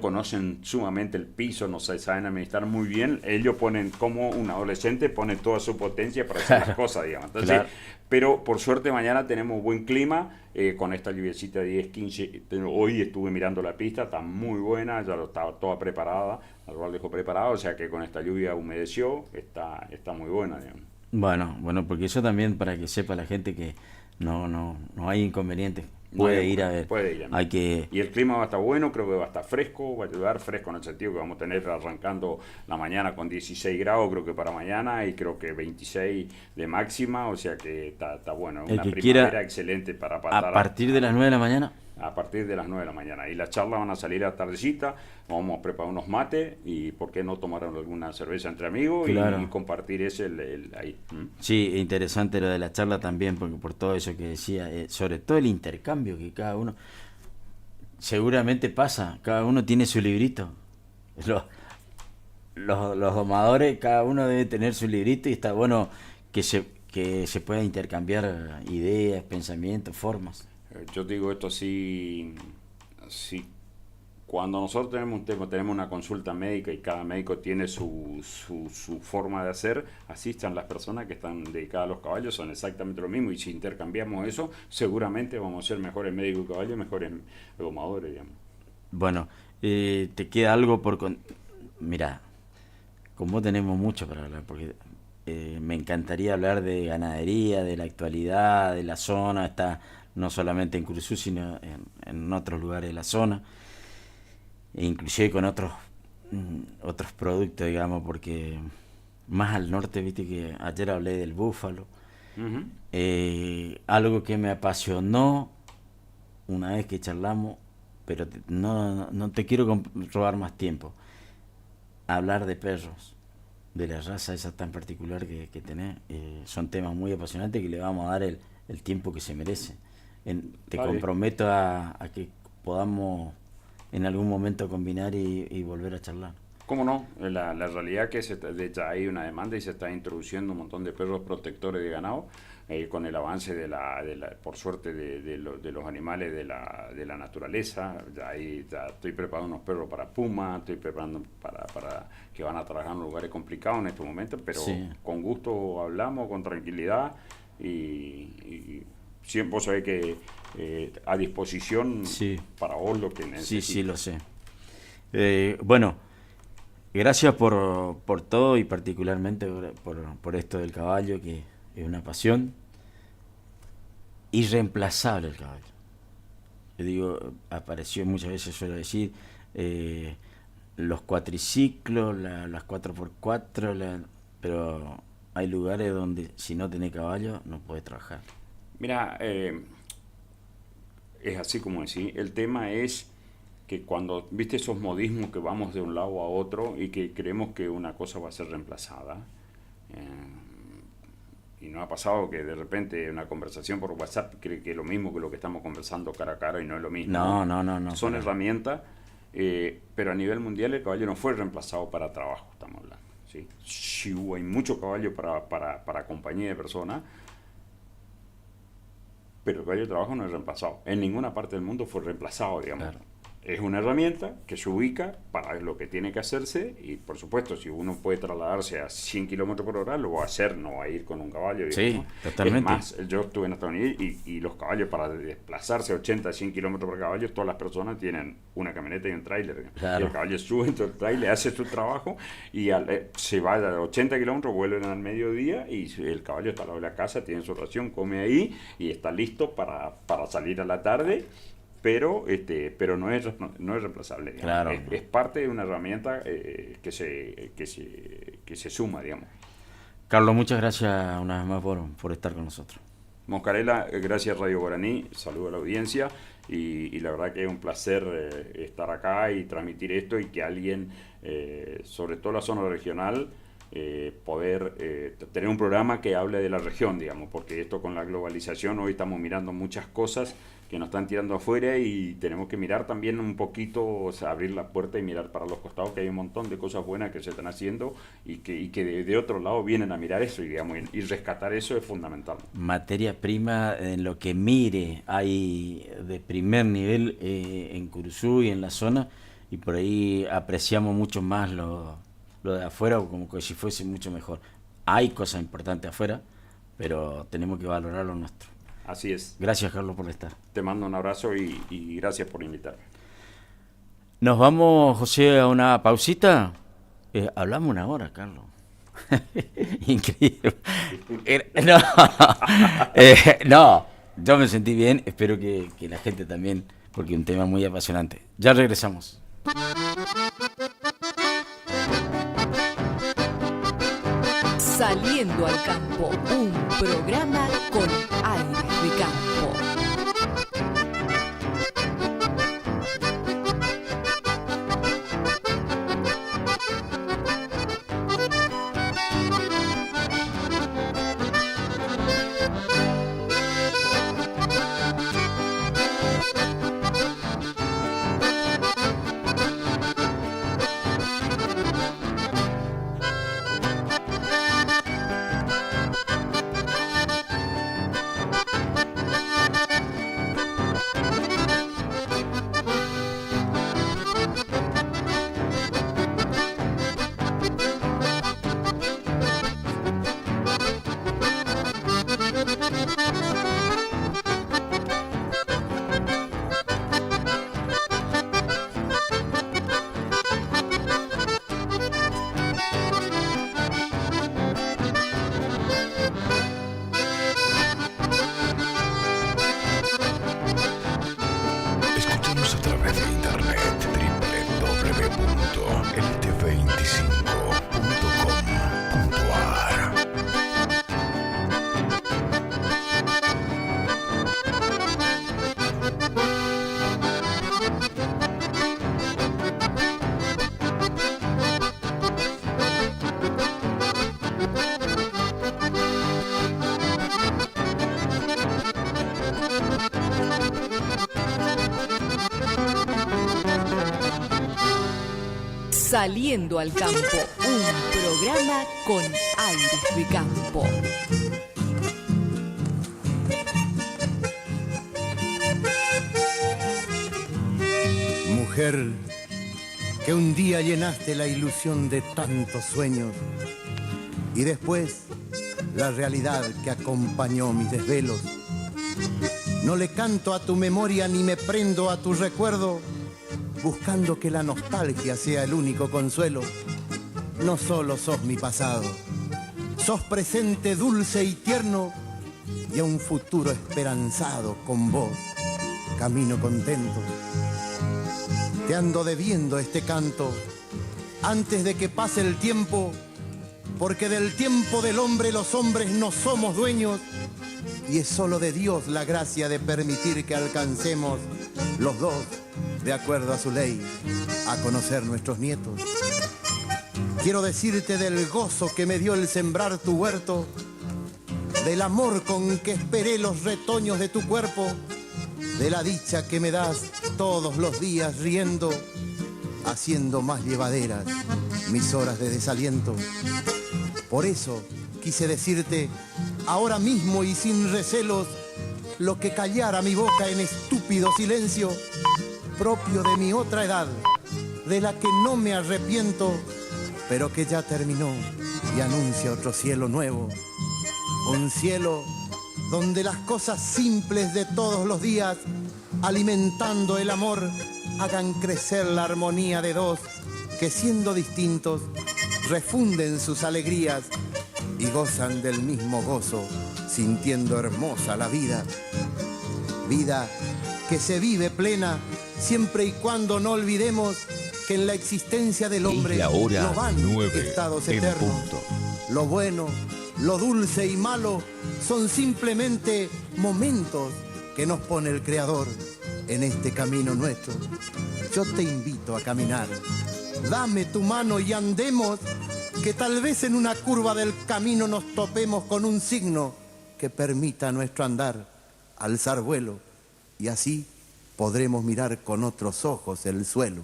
conocen sumamente el piso, no se saben administrar muy bien. Ellos ponen, como un adolescente, pone toda su potencia para hacer las cosas, digamos. Entonces, claro. Pero por suerte mañana tenemos buen clima, con esta lluviecita de 10, 15. Hoy estuve mirando la pista, está muy buena, ya estaba toda preparada, la rueda dejó preparado, o sea que con esta lluvia humedeció, está muy buena, digamos. Bueno, porque eso también para que sepa la gente que no hay inconvenientes. Puede ir a ver. Hay que... Y el clima va a estar bueno, creo que va a estar fresco, va a ayudar fresco en el sentido que vamos a tener arrancando la mañana con 16 grados, creo que para mañana, y creo que 26 de máxima, o sea que está bueno. Una primavera excelente para pasar. ¿A partir de las 9 de la mañana? A partir de las 9 de la mañana. Y las charlas van a salir a tardecita, vamos a preparar unos mates y por qué no tomar alguna cerveza entre amigos, claro. y compartir ese ahí. Sí, interesante lo de la charla también, porque por todo eso que decía, sobre todo el intercambio que cada uno, seguramente pasa, cada uno tiene su librito. Los domadores, cada uno debe tener su librito y está bueno que se pueda intercambiar ideas, pensamientos, formas. Yo digo esto así, cuando nosotros tenemos una consulta médica y cada médico tiene su forma de hacer, asistan las personas que están dedicadas a los caballos, son exactamente lo mismo, y si intercambiamos eso, seguramente vamos a ser mejores médicos de caballos, mejores domadores, digamos. Bueno, te queda algo Mira, con vos tenemos mucho para hablar, porque me encantaría hablar de ganadería, de la actualidad, de la zona, está no solamente en Curuzú, sino en otros lugares de la zona, e inclusive con otros productos, digamos, porque más al norte, viste que ayer hablé del búfalo, algo que me apasionó una vez que charlamos, pero no te quiero robar más tiempo, hablar de perros, de la raza esa tan particular que tenés, son temas muy apasionantes que le vamos a dar el tiempo que se merece. Te comprometo a que podamos en algún momento combinar y volver a charlar. ¿Cómo no? La realidad que ya hay una demanda y se está introduciendo un montón de perros protectores de ganado, con el avance por suerte de los animales de la naturaleza. Ya estoy preparando unos perros para puma, estoy preparando para que van a trabajar en lugares complicados en este momento, pero sí, con gusto hablamos, con tranquilidad, y siempre vos sabés que a disposición, sí, para vos lo que necesites. Sí, lo sé. Bueno, gracias por todo y particularmente por esto del caballo, que es una pasión. Irreemplazable el caballo. Yo digo, apareció muchas veces, suelo decir, los cuatriciclos, las 4x4, pero hay lugares donde si no tenés caballo no podés trabajar. Mira, es así como decir, el tema es que cuando, viste esos modismos que vamos de un lado a otro y que creemos que una cosa va a ser reemplazada, y nos ha pasado que de repente una conversación por WhatsApp cree que es lo mismo que lo que estamos conversando cara a cara, y no es lo mismo. No. Son herramientas, pero a nivel mundial el caballo no fue reemplazado para trabajo, estamos hablando. ¿Sí? Sí, hay mucho caballo para compañía de personas, pero el caballo de trabajo no es reemplazado. En ninguna parte del mundo fue reemplazado, digamos. Claro. Es una herramienta que se ubica para lo que tiene que hacerse, y por supuesto, si uno puede trasladarse a 100 kilómetros por hora, lo va a hacer, no va a ir con un caballo. Digamos. Sí, totalmente. Es más, yo estuve en Estados Unidos y los caballos, para desplazarse 80, 100 kilómetros por caballo, todas las personas tienen una camioneta y un tráiler. Claro. Y el caballo sube en el tráiler, hace su trabajo y se va a 80 kilómetros, vuelven al mediodía y el caballo está al lado de la casa, tiene su ración, come ahí y está listo para salir a la tarde. Pero no es reemplazable. Claro. Es parte de una herramienta que se suma, digamos. Carlos, muchas gracias una vez más por estar con nosotros. Moscarela, gracias Radio Guaraní, saludo a la audiencia, y la verdad que es un placer estar acá y transmitir esto, y que alguien, sobre todo la zona regional, poder tener un programa que hable de la región, digamos, porque esto con la globalización hoy estamos mirando muchas cosas que nos están tirando afuera y tenemos que mirar también un poquito, o sea, abrir la puerta y mirar para los costados, que hay un montón de cosas buenas que se están haciendo y que de otro lado vienen a mirar eso, y, digamos, y rescatar eso es fundamental. Materia prima en lo que mire hay de primer nivel en Curuzú y en la zona, y por ahí apreciamos mucho más lo de afuera, como que si fuese mucho mejor. Hay cosas importantes afuera, pero tenemos que valorar lo nuestro. Así es. Gracias, Carlos, por estar. Te mando un abrazo y gracias por invitarme. Nos vamos, José, a una pausita. Hablamos una hora, Carlos. Increíble. No, yo me sentí bien. Espero que la gente también, porque es un tema muy apasionante. Ya regresamos. Saliendo al campo, un programa con aires de campo. Saliendo al campo, un programa con aires de campo. Mujer, que un día llenaste la ilusión de tantos sueños y después la realidad que acompañó mis desvelos. No le canto a tu memoria ni me prendo a tu recuerdo, buscando que la nostalgia sea el único consuelo. No solo sos mi pasado, sos presente dulce y tierno, y a un futuro esperanzado con vos camino contento. Te ando debiendo este canto antes de que pase el tiempo, porque del tiempo del hombre los hombres no somos dueños, y es solo de Dios la gracia de permitir que alcancemos los dos, de acuerdo a su ley, a conocer nuestros nietos. Quiero decirte del gozo que me dio el sembrar tu huerto, del amor con que esperé los retoños de tu cuerpo, de la dicha que me das todos los días riendo, haciendo más llevaderas mis horas de desaliento. Por eso quise decirte ahora mismo y sin recelos lo que callara mi boca en estúpido silencio, propio de mi otra edad, de la que no me arrepiento, pero que ya terminó y anuncia otro cielo nuevo. Un cielo donde las cosas simples de todos los días, alimentando el amor, hagan crecer la armonía de dos que, siendo distintos, refunden sus alegrías y gozan del mismo gozo, sintiendo hermosa la vida. Vida que se vive plena siempre y cuando no olvidemos que en la existencia del hombre no van estados eternos. Lo bueno, lo dulce y malo son simplemente momentos que nos pone el Creador en este camino nuestro. Yo te invito a caminar. Dame tu mano y andemos que tal vez en una curva del camino nos topemos con un signo que permita a nuestro andar alzar vuelo, y así podremos mirar con otros ojos el suelo.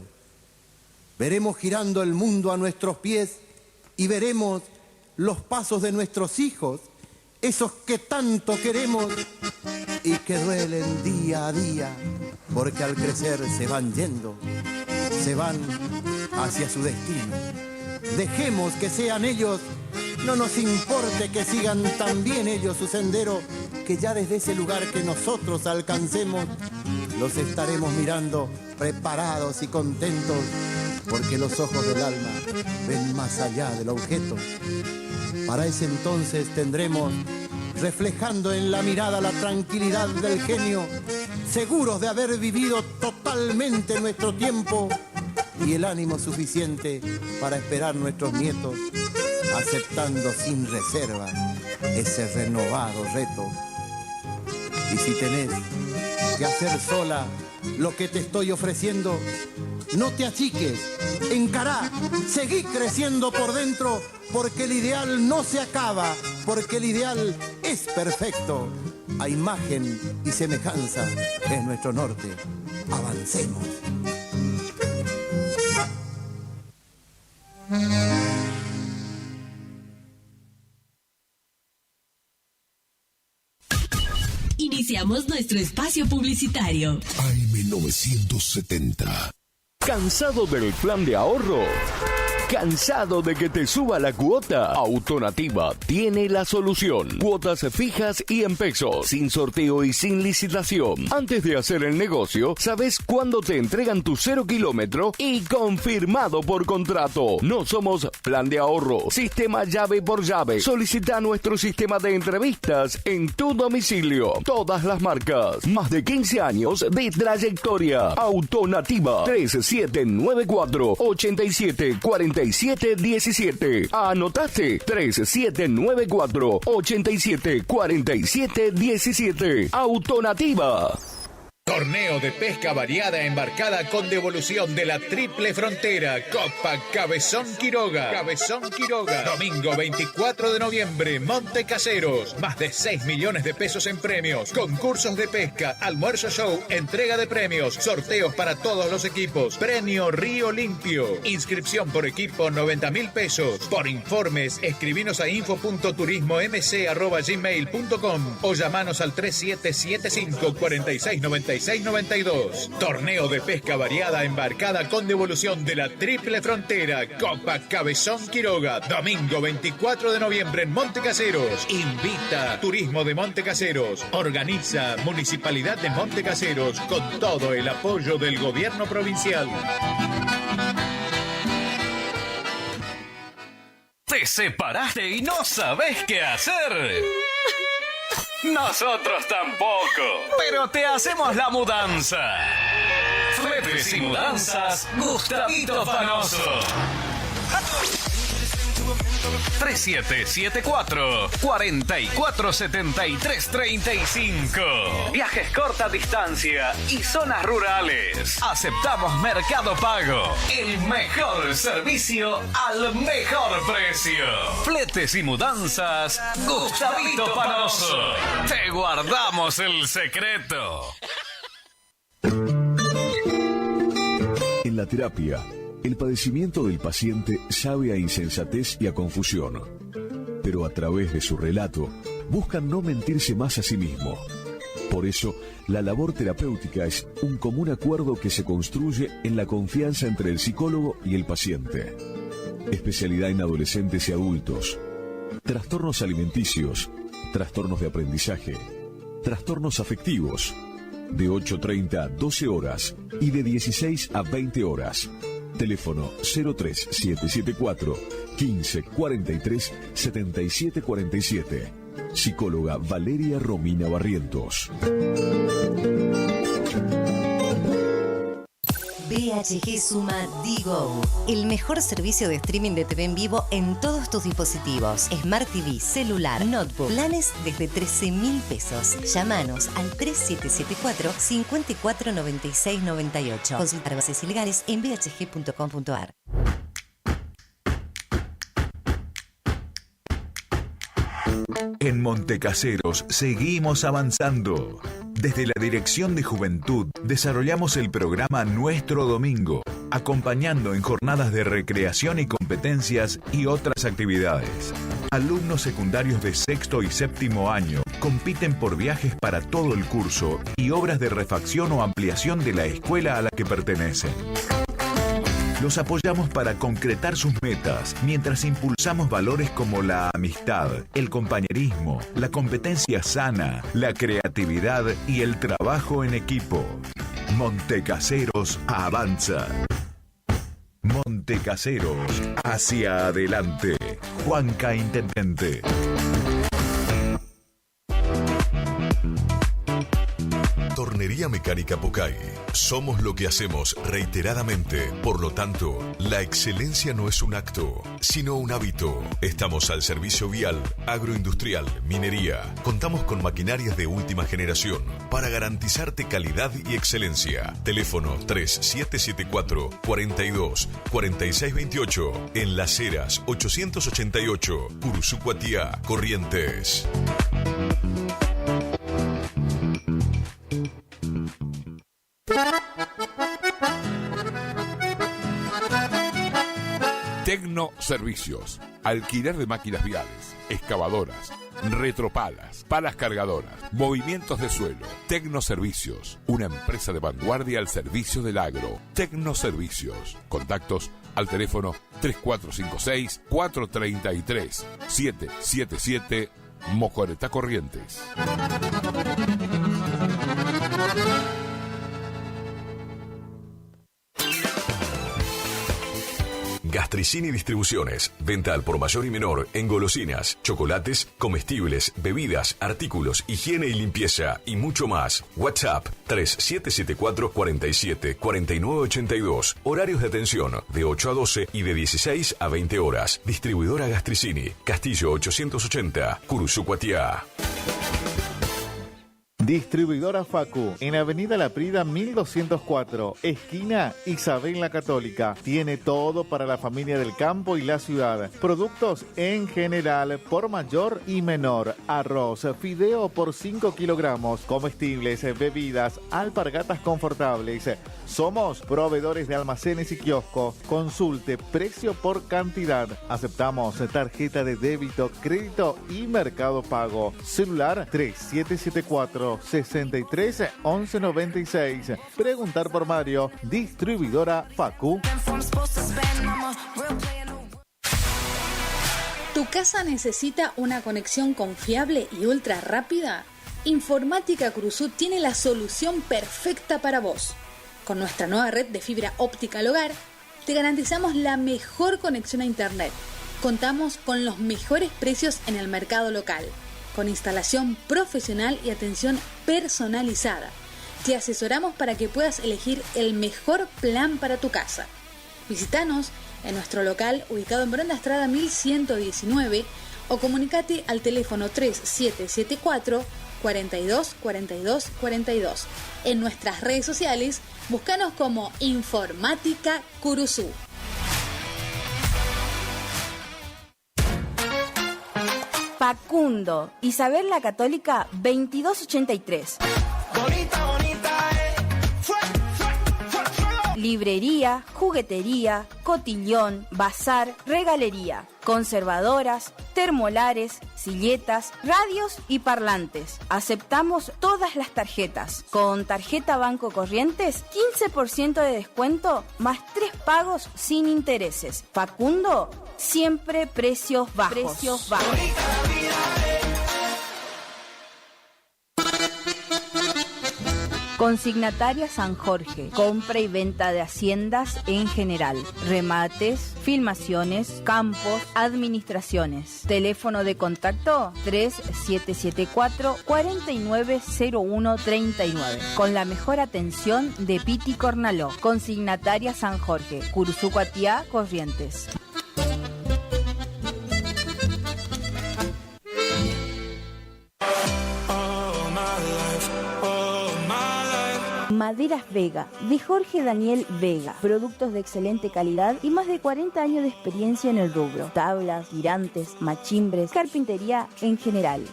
Veremos girando el mundo a nuestros pies y veremos los pasos de nuestros hijos, esos que tanto queremos y que duelen día a día, porque al crecer se van yendo, se van hacia su destino. Dejemos que sean ellos, no nos importe que sigan también ellos su sendero, que ya desde ese lugar que nosotros alcancemos, los estaremos mirando preparados y contentos, porque los ojos del alma ven más allá del objeto. Para ese entonces tendremos, reflejando en la mirada la tranquilidad del genio, seguros de haber vivido totalmente nuestro tiempo y el ánimo suficiente para esperar nuestros nietos, aceptando sin reserva ese renovado reto. Y si tenés que hacer sola lo que te estoy ofreciendo, no te achiques, encará, seguí creciendo por dentro, porque el ideal no se acaba, porque el ideal es perfecto. A imagen y semejanza es nuestro norte. Avancemos. Iniciamos nuestro espacio publicitario. AM970. ¿Cansado del plan de ahorro? ¿Cansado de que te suba la cuota? Autonativa tiene la solución. Cuotas fijas y en pesos, sin sorteo y sin licitación. Antes de hacer el negocio, sabes cuándo te entregan tu 0 kilómetro y confirmado por contrato. No somos plan de ahorro, sistema llave por llave. Solicita nuestro sistema de entrevistas en tu domicilio. Todas las marcas. Más de 15 años de trayectoria. Autonativa 3794-874717. ¿Anotaste? 3794-874717. Autonativa. Torneo de pesca variada embarcada con devolución de la Triple Frontera. Copa Cabezón Quiroga. Cabezón Quiroga. Domingo 24 de noviembre, Monte Caseros. Más de 6 millones de pesos en premios. Concursos de pesca, almuerzo show, entrega de premios, sorteos para todos los equipos. Premio Río Limpio. Inscripción por equipo 90.000 pesos. Por informes, escribinos a info.turismomc@gmail.com o llamanos al 3775 4696 92. Torneo de pesca variada embarcada con devolución de la Triple Frontera. Copa Cabezón Quiroga. Domingo 24 de noviembre en Monte Caseros. Invita Turismo de Monte Caseros. Organiza Municipalidad de Monte Caseros con todo el apoyo del gobierno provincial. ¿Te separaste y no sabés qué hacer? Nosotros tampoco, pero te hacemos la mudanza. Fletes y mudanzas, Gustavito Fanoso. 3774-447335. Viajes corta distancia y zonas rurales. Aceptamos Mercado Pago. El mejor servicio al mejor precio. Fletes y mudanzas, Gustavito Panoso. Te guardamos el secreto. En la terapia, el padecimiento del paciente sabe a insensatez y a confusión, pero a través de su relato buscan no mentirse más a sí mismo. Por eso, la labor terapéutica es un común acuerdo que se construye en la confianza entre el psicólogo y el paciente. Especialidad en adolescentes y adultos, trastornos alimenticios, trastornos de aprendizaje, trastornos afectivos, de 8:30 a 12 horas y de 16 a 20 horas. Teléfono 03774 1543 7747. Psicóloga Valeria Romina Barrientos. BHG suma Digo, el mejor servicio de streaming de TV en vivo en todos tus dispositivos. Smart TV, celular, notebook. Planes desde 13.000 pesos. Llámanos al 3774-549698. Consultar bases ilegales en bhg.com.ar. En Montecaseros seguimos avanzando. Desde la Dirección de Juventud desarrollamos el programa Nuestro Domingo, acompañando en jornadas de recreación y competencias y otras actividades. Alumnos secundarios de sexto y séptimo año compiten por viajes para todo el curso y obras de refacción o ampliación de la escuela a la que pertenecen. Los apoyamos para concretar sus metas, mientras impulsamos valores como la amistad, el compañerismo, la competencia sana, la creatividad y el trabajo en equipo. Montecaseros avanza. Montecaseros, hacia adelante. Juanca Intendente. Tornería Mecánica Pocay. Somos lo que hacemos reiteradamente. Por lo tanto, la excelencia no es un acto, sino un hábito. Estamos al servicio vial, agroindustrial, minería. Contamos con maquinarias de última generación para garantizarte calidad y excelencia. Teléfono 3774 42 46 28. En Las Heras 888, Curuzú-Cuatiá, Corrientes. Tecno Servicios. Alquiler de máquinas viales, excavadoras, retropalas, palas cargadoras, movimientos de suelo. Tecno Servicios. Una empresa de vanguardia al servicio del agro. Tecno Servicios. Contactos al teléfono 3456-433-777 Mocoretá, Corrientes. Gastricini Distribuciones. Venta al por mayor y menor en golosinas, chocolates, comestibles, bebidas, artículos, higiene y limpieza y mucho más. WhatsApp 3774 47 49 82. Horarios de atención de 8 a 12 y de 16 a 20 horas. Distribuidora Gastricini. Castillo 880, Curuzú-Cuatiá. Distribuidora Facu, en Avenida La Prida 1204, esquina Isabel la Católica. Tiene todo para la familia del campo y la ciudad. Productos en general, por mayor y menor. Arroz, fideo por 5 kilogramos, comestibles, bebidas, alpargatas confortables. Somos proveedores de almacenes y kioscos. Consulte precio por cantidad. Aceptamos tarjeta de débito, crédito y Mercado Pago. Celular 3774 63 11 96. Preguntar por Mario. Distribuidora Facu. ¿Tu casa necesita una conexión confiable y ultra rápida? Informática Cruzú tiene la solución perfecta para vos. Con nuestra nueva red de fibra óptica al hogar, te garantizamos la mejor conexión a internet. Contamos con los mejores precios en el mercado local, con instalación profesional y atención personalizada. Te asesoramos para que puedas elegir el mejor plan para tu casa. Visítanos en nuestro local ubicado en Brenda Estrada 1119 o comunicate al teléfono 3774 42 42 42. En nuestras redes sociales, búscanos como Informática Curuzú. Facundo, Isabel la Católica 2283. Bonita, bonita, Librería, juguetería, cotillón, bazar, regalería, conservadoras, termolares, silletas, radios y parlantes. Aceptamos todas las tarjetas. Con tarjeta Banco Corrientes, 15% de descuento más 3 pagos sin intereses. Facundo, siempre precios bajos. Consignataria San Jorge, compra y venta de haciendas en general, remates, filmaciones, campos, administraciones. Teléfono de contacto 3774 490139, con la mejor atención de Piti Cornaló. Consignataria San Jorge, Curuzú-Cuatiá, Corrientes. Maderas Vega, de Jorge Daniel Vega. Productos de excelente calidad y más de 40 años de experiencia en el rubro. Tablas, tirantes, machimbres, carpintería en general.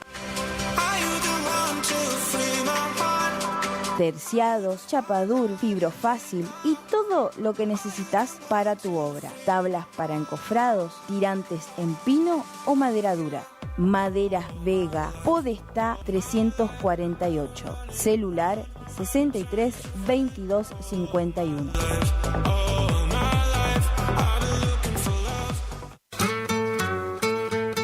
Terciados, chapadur, fibrofácil y todo lo que necesitas para tu obra. Tablas para encofrados, tirantes en pino o madera dura. Maderas Vega, Podestá 348. Celular 63 22 51.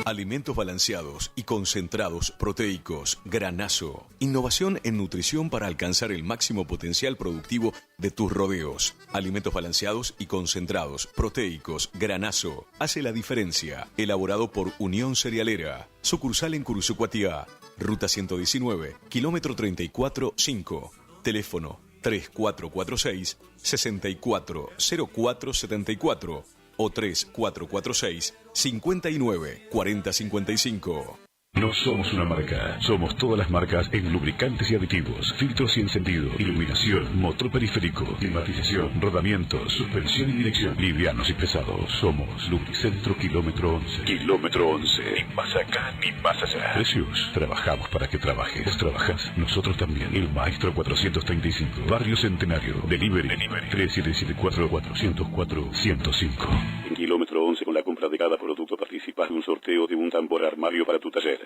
Alimentos balanceados y concentrados proteicos Granazo. Innovación en nutrición para alcanzar el máximo potencial productivo de tus rodeos. Alimentos balanceados y concentrados proteicos Granazo. Hace la diferencia. Elaborado por Unión Cerealera. Sucursal en Curuzucuatiá. Ruta 119, kilómetro 34-5. Teléfono 3446-640474 o 3446-594055. No somos una marca, somos todas las marcas en lubricantes y aditivos, filtros y encendido, iluminación, motor periférico, climatización, rodamientos, suspensión y dirección, livianos y pesados. Somos Lubricentro Kilómetro 11. Kilómetro 11. Ni más acá, ni más allá. Precios. Trabajamos para que trabajes. ¿Vos trabajás? Nosotros también. El Maestro 435. Barrio Centenario. Delivery. 3774-404-105. En Kilómetro 11, con la compra de cada producto participas de un sorteo de un tambor armario para tu taller.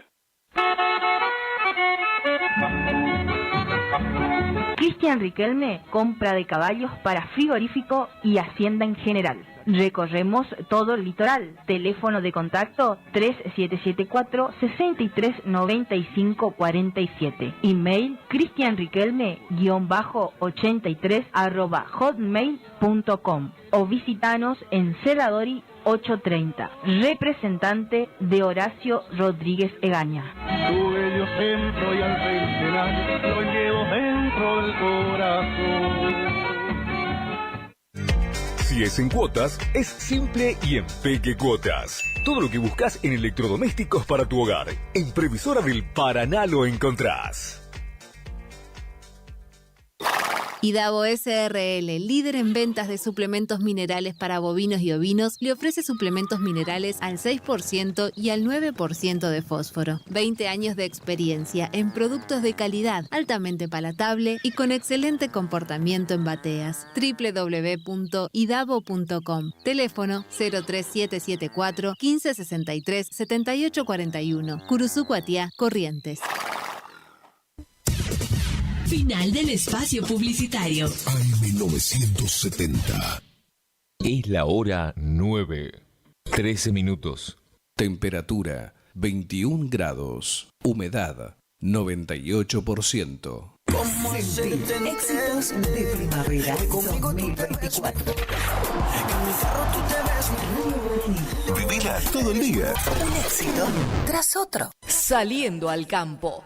Cristian Riquelme, compra de caballos para frigorífico y hacienda en general. Recorremos todo el litoral. Teléfono de contacto 3774-639547. Email cristianriquelme-83@hotmail.com o visitanos en Cerradori 830. Representante de Horacio Rodríguez Egaña. Tu bello centro y al centenario lo llevo dentro del corazón. Si es en cuotas, es simple y en Peque Cuotas. Todo lo que buscas en electrodomésticos para tu hogar. En Previsora del Paraná lo encontrás. Idavo SRL, líder en ventas de suplementos minerales para bovinos y ovinos, le ofrece suplementos minerales al 6% y al 9% de fósforo. 20 años de experiencia en productos de calidad, altamente palatable y con excelente comportamiento en bateas. www.idavo.com. Teléfono 03774 1563 7841. Curuzucuatiá, Corrientes. Final del espacio publicitario. AM970. Es la hora 9:13. Temperatura 21 grados. Humedad 98%. Éxitos de primavera 2024. Vivila todo el día. Un éxito tras otro. Saliendo al campo.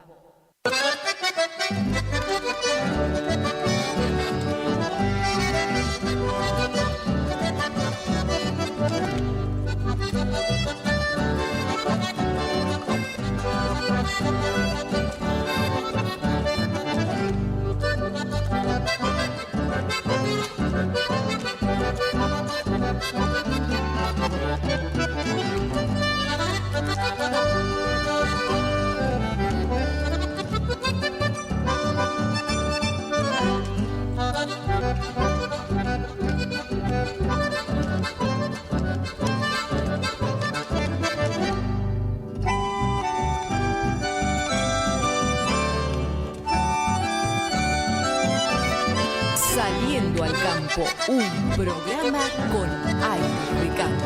Saliendo al campo, un programa con aire de campo.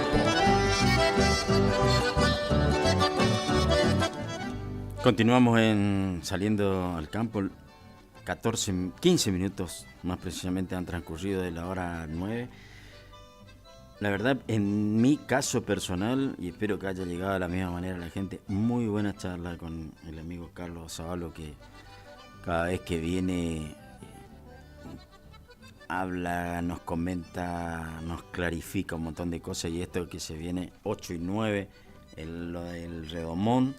Continuamos en Saliendo al campo. 15 minutos más precisamente han transcurrido de la hora 9. La verdad, en mi caso personal, y espero que haya llegado de la misma manera a la gente, muy buena charla con el amigo Carlos Zavalo, que cada vez que viene habla, nos comenta, nos clarifica un montón de cosas, y esto que se viene 8 y 9, lo del redomón,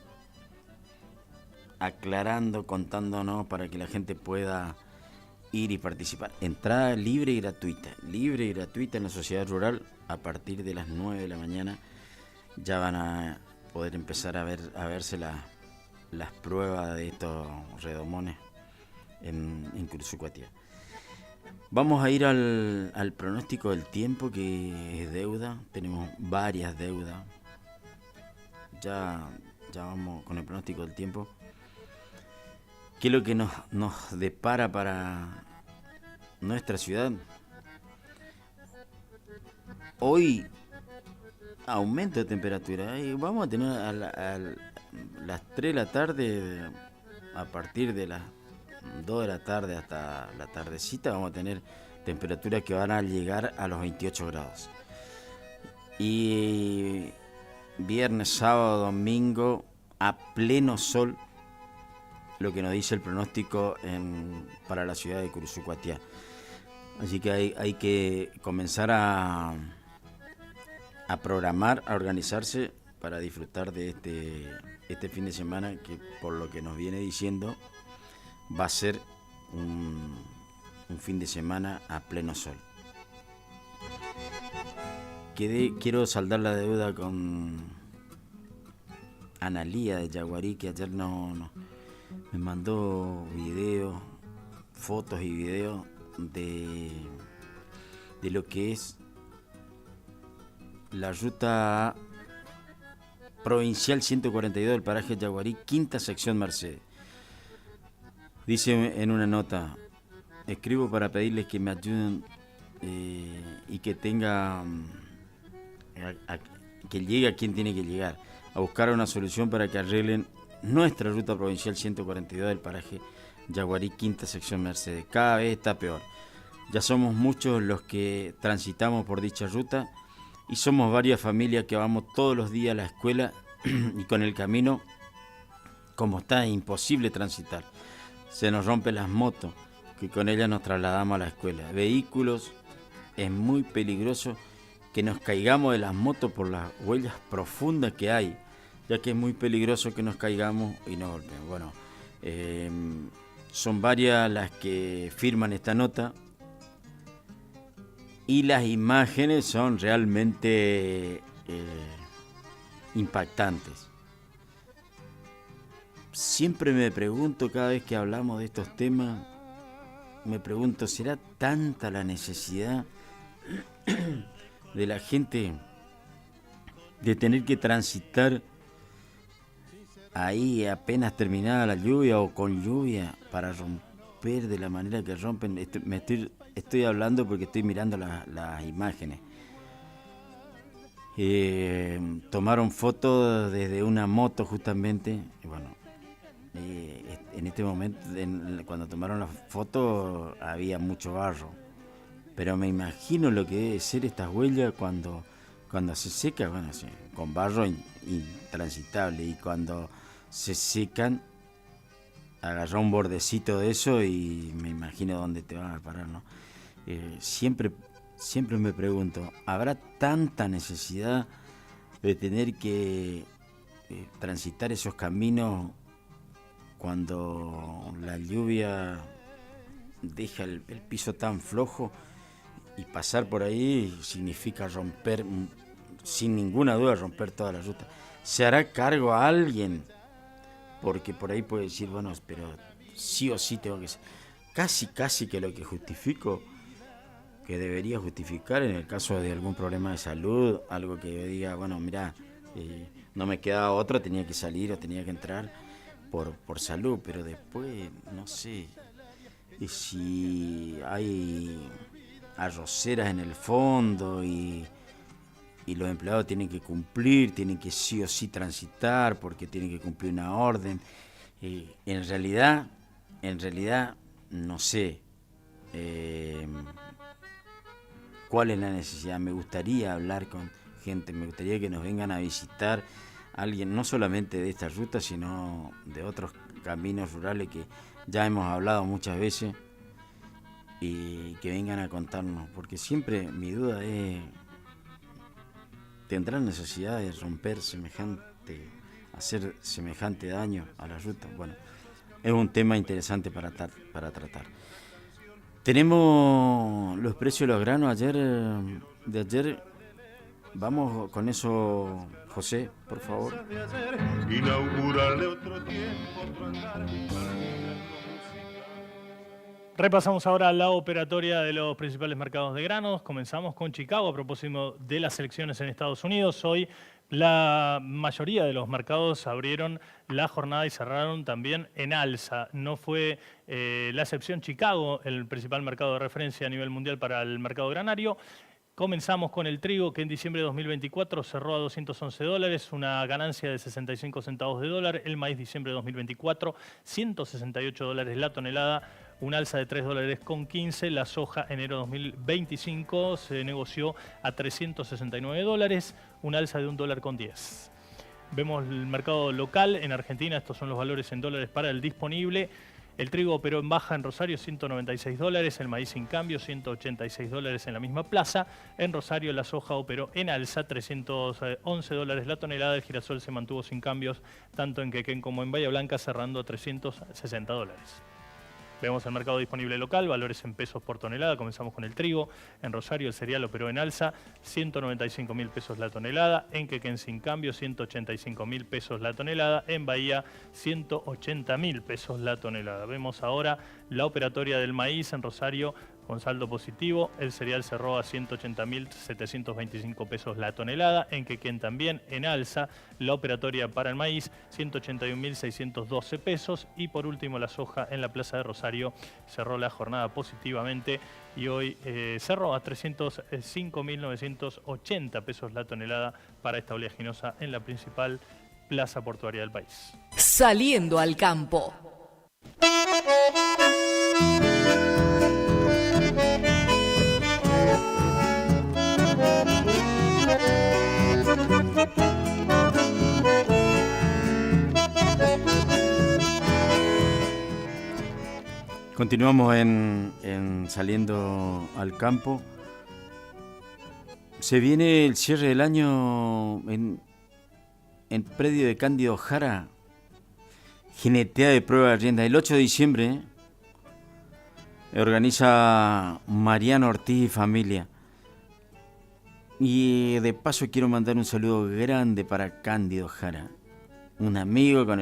aclarando, contándonos para que la gente pueda ir y participar. Entrada libre y gratuita en la sociedad rural. A partir de las 9 de la mañana ya van a poder empezar a verse las pruebas de estos redomones en Curuzucuatía. Vamos a ir al pronóstico del tiempo, que es deuda. Tenemos varias deudas. Ya vamos con el pronóstico del tiempo. ¿Qué es lo que nos depara para nuestra ciudad? Hoy, aumento de temperatura. Y vamos a tener a las 3 de la tarde, a partir de las 2 de la tarde hasta la tardecita, vamos a tener temperaturas que van a llegar a los 28 grados. Y viernes, sábado, domingo, a pleno sol, lo que nos dice el pronóstico para la ciudad de Curuzucuatía. Así que hay que comenzar a programar, a organizarse para disfrutar de este fin de semana, que por lo que nos viene diciendo va a ser un fin de semana a pleno sol. Quiero saldar la deuda con Analía de Yaguarí, que ayer me mandó videos, fotos y videos de lo que es la ruta provincial 142 del paraje Yaguarí, quinta sección Mercedes. Dice en una nota: escribo para pedirles que me ayuden y que tenga que llegue a quien tiene que llegar, a buscar una solución para que arreglen nuestra ruta provincial 142 del paraje Yaguarí, quinta sección Mercedes. Cada vez está peor. Ya somos muchos los que transitamos por dicha ruta y somos varias familias que vamos todos los días a la escuela y con el camino, como está, es imposible transitar. Se nos rompen las motos, que con ellas nos trasladamos a la escuela. Vehículos, es muy peligroso que nos caigamos de las motos por las huellas profundas que hay, ya que es muy peligroso que nos caigamos y nos golpeen. Bueno, son varias las que firman esta nota y las imágenes son realmente impactantes. Siempre me pregunto, cada vez que hablamos de estos temas, me pregunto, ¿será tanta la necesidad de la gente de tener que transitar ahí apenas terminada la lluvia o con lluvia para romper de la manera que rompen? Estoy hablando porque estoy mirando las imágenes. Tomaron fotos desde una moto justamente. Bueno, en este momento, cuando tomaron las fotos, había mucho barro. Pero me imagino lo que debe ser estas huellas cuando se seca, bueno, sí, con barro intransitable, y cuando se secan, agarra un bordecito de eso y me imagino dónde te van a parar, ¿no? Siempre me pregunto, ¿habrá tanta necesidad de tener que transitar esos caminos cuando la lluvia deja el piso tan flojo? Y pasar por ahí significa romper, sin ninguna duda, romper toda la ruta. ¿Se hará cargo a alguien? Porque por ahí puede decir, bueno, pero sí o sí tengo que ser. Casi que lo que justifico, que debería justificar en el caso de algún problema de salud, algo que yo diga, bueno, mira, no me quedaba otra, tenía que salir o tenía que entrar por salud, pero después, no sé, si hay arroceras en el fondo y los empleados tienen que cumplir, tienen que sí o sí transitar porque tienen que cumplir una orden. En realidad no sé cuál es la necesidad. Me gustaría hablar con gente, me gustaría que nos vengan a visitar alguien, no solamente de esta ruta, sino de otros caminos rurales que ya hemos hablado muchas veces, y que vengan a contarnos, porque siempre mi duda es, ¿tendrán necesidad de romper hacer semejante daño a la ruta? Bueno, es un tema interesante para tratar. Tenemos los precios de los granos de ayer. Vamos con eso, José, por favor. Inaugurarle otro tiempo, otro andar. Repasamos ahora la operatoria de los principales mercados de granos. Comenzamos con Chicago a propósito de las elecciones en Estados Unidos. Hoy la mayoría de los mercados abrieron la jornada y cerraron también en alza. No fue la excepción Chicago, el principal mercado de referencia a nivel mundial para el mercado granario. Comenzamos con el trigo, que en diciembre de 2024 cerró a $211, una ganancia de 65 centavos de dólar. El maíz, diciembre de 2024, $168 la tonelada, un alza de $3.15. La soja, enero de 2025, se negoció a $369, un alza de $1.10. Vemos el mercado local en Argentina. Estos son los valores en dólares para el disponible. El trigo operó en baja en Rosario, $196, el maíz sin cambio, $186 en la misma plaza. En Rosario la soja operó en alza, $311 la tonelada. El girasol se mantuvo sin cambios tanto en Quequén como en Bahía Blanca, cerrando a $360. Vemos el mercado disponible local, valores en pesos por tonelada. Comenzamos con el trigo. En Rosario el cereal operó en alza, 195.000 pesos la tonelada. En Quequén sin cambio, 185.000 pesos la tonelada. En Bahía, 180.000 pesos la tonelada. Vemos ahora la operatoria del maíz en Rosario con saldo positivo. El cereal cerró a 180.725 pesos la tonelada. En Quequén también en alza. La operatoria para el maíz, 181.612 pesos. Y por último la soja en la plaza de Rosario cerró la jornada positivamente y hoy cerró a 305.980 pesos la tonelada para esta oleaginosa en la principal plaza portuaria del país. Saliendo al campo. Continuamos en Saliendo al Campo. Se viene el cierre del año en predio de Cándido Jara, jineteada de prueba de rienda. El 8 de diciembre organiza Mariano Ortiz y familia. Y de paso quiero mandar un saludo grande para Cándido Jara, un amigo con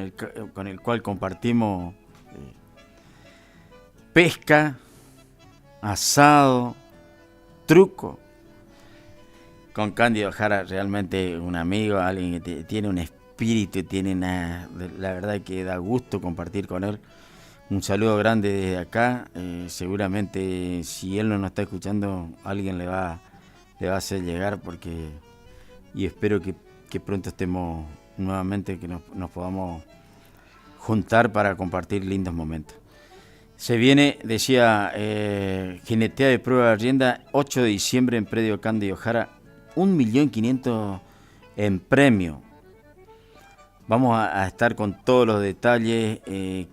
el cual compartimos pesca, asado, truco. Con Cándido Jara, realmente un amigo, alguien que tiene un espíritu, la verdad que da gusto compartir con él. Un saludo grande desde acá. Seguramente si él no nos está escuchando, alguien le va a hacer llegar, y espero que pronto estemos nuevamente, que nos podamos juntar para compartir lindos momentos. Se viene, decía, jinetea de prueba de rienda, 8 de diciembre en predio Cándido Jara, 1.500.000 en premio. Vamos a estar con todos los detalles,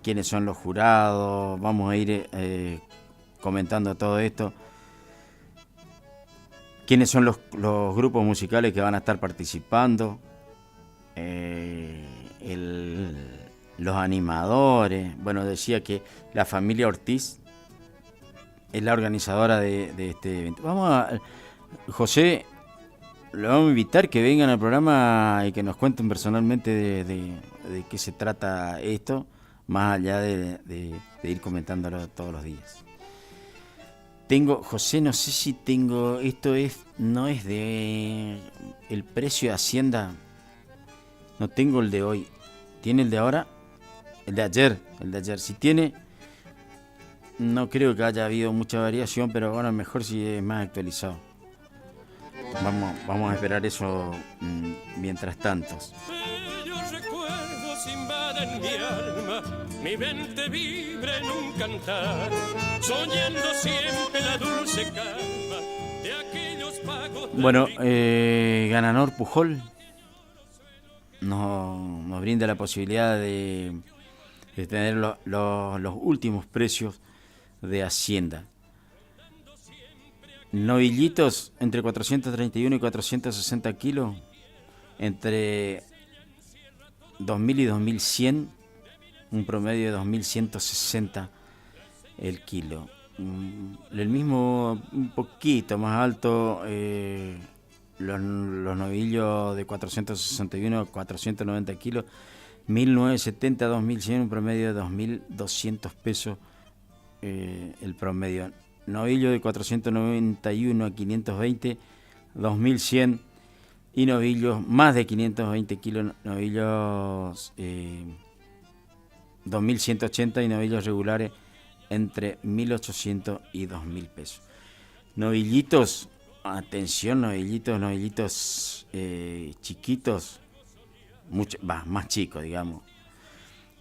quiénes son los jurados, vamos a ir comentando todo esto, quiénes son los grupos musicales que van a estar participando, los animadores. Bueno, decía que la familia Ortiz es la organizadora de este evento. José, lo vamos a invitar que vengan al programa y que nos cuenten personalmente de qué se trata esto, más allá de ir comentándolo todos los días. José, no sé si tengo, no es de el precio de Hacienda, no tengo el de hoy. ¿Tiene el de ahora? El de ayer. Si tiene, no creo que haya habido mucha variación, pero bueno, mejor si es más actualizado. Vamos a esperar eso mientras tanto. Bellos recuerdos invaden mi alma, mi mente vibra en un cantar, soñando siempre la dulce calma de aquellos pagos. Bueno, Gananor Pujol nos brinda la posibilidad de tener los últimos precios de Hacienda. Novillitos entre 431 y 460 kilos, entre 2.000 y 2.100, un promedio de 2.160 el kilo. el mismo, un poquito más alto, los novillos de 461 a 490 kilos, 1.970 a 2.100, un promedio de 2.200 pesos el promedio. Novillo de 491 a 520, 2.100, y novillos más de 520 kilos, novillos 2.180, y novillos regulares entre 1.800 y 2.000 pesos. Novillitos, atención, novillitos chiquitos, más chicos, digamos,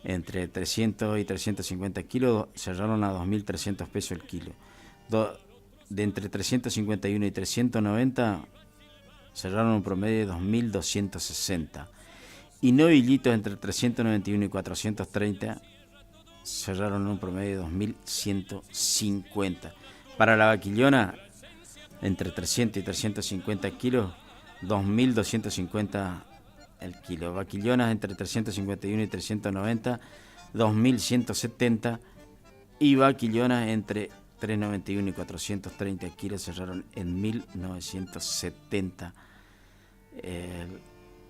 entre 300 y 350 kilos, cerraron a 2.300 pesos el kilo. De entre 351 y 390, cerraron un promedio de 2.260. Y novillitos entre 391 y 430, cerraron un promedio de 2.150. Para la vaquillona, entre 300 y 350 kilos, 2.250 el kilo. Vaquillonas entre 351 y 390, 2.170. Y vaquillonas entre 391 y 430 kilos, cerraron en 1.970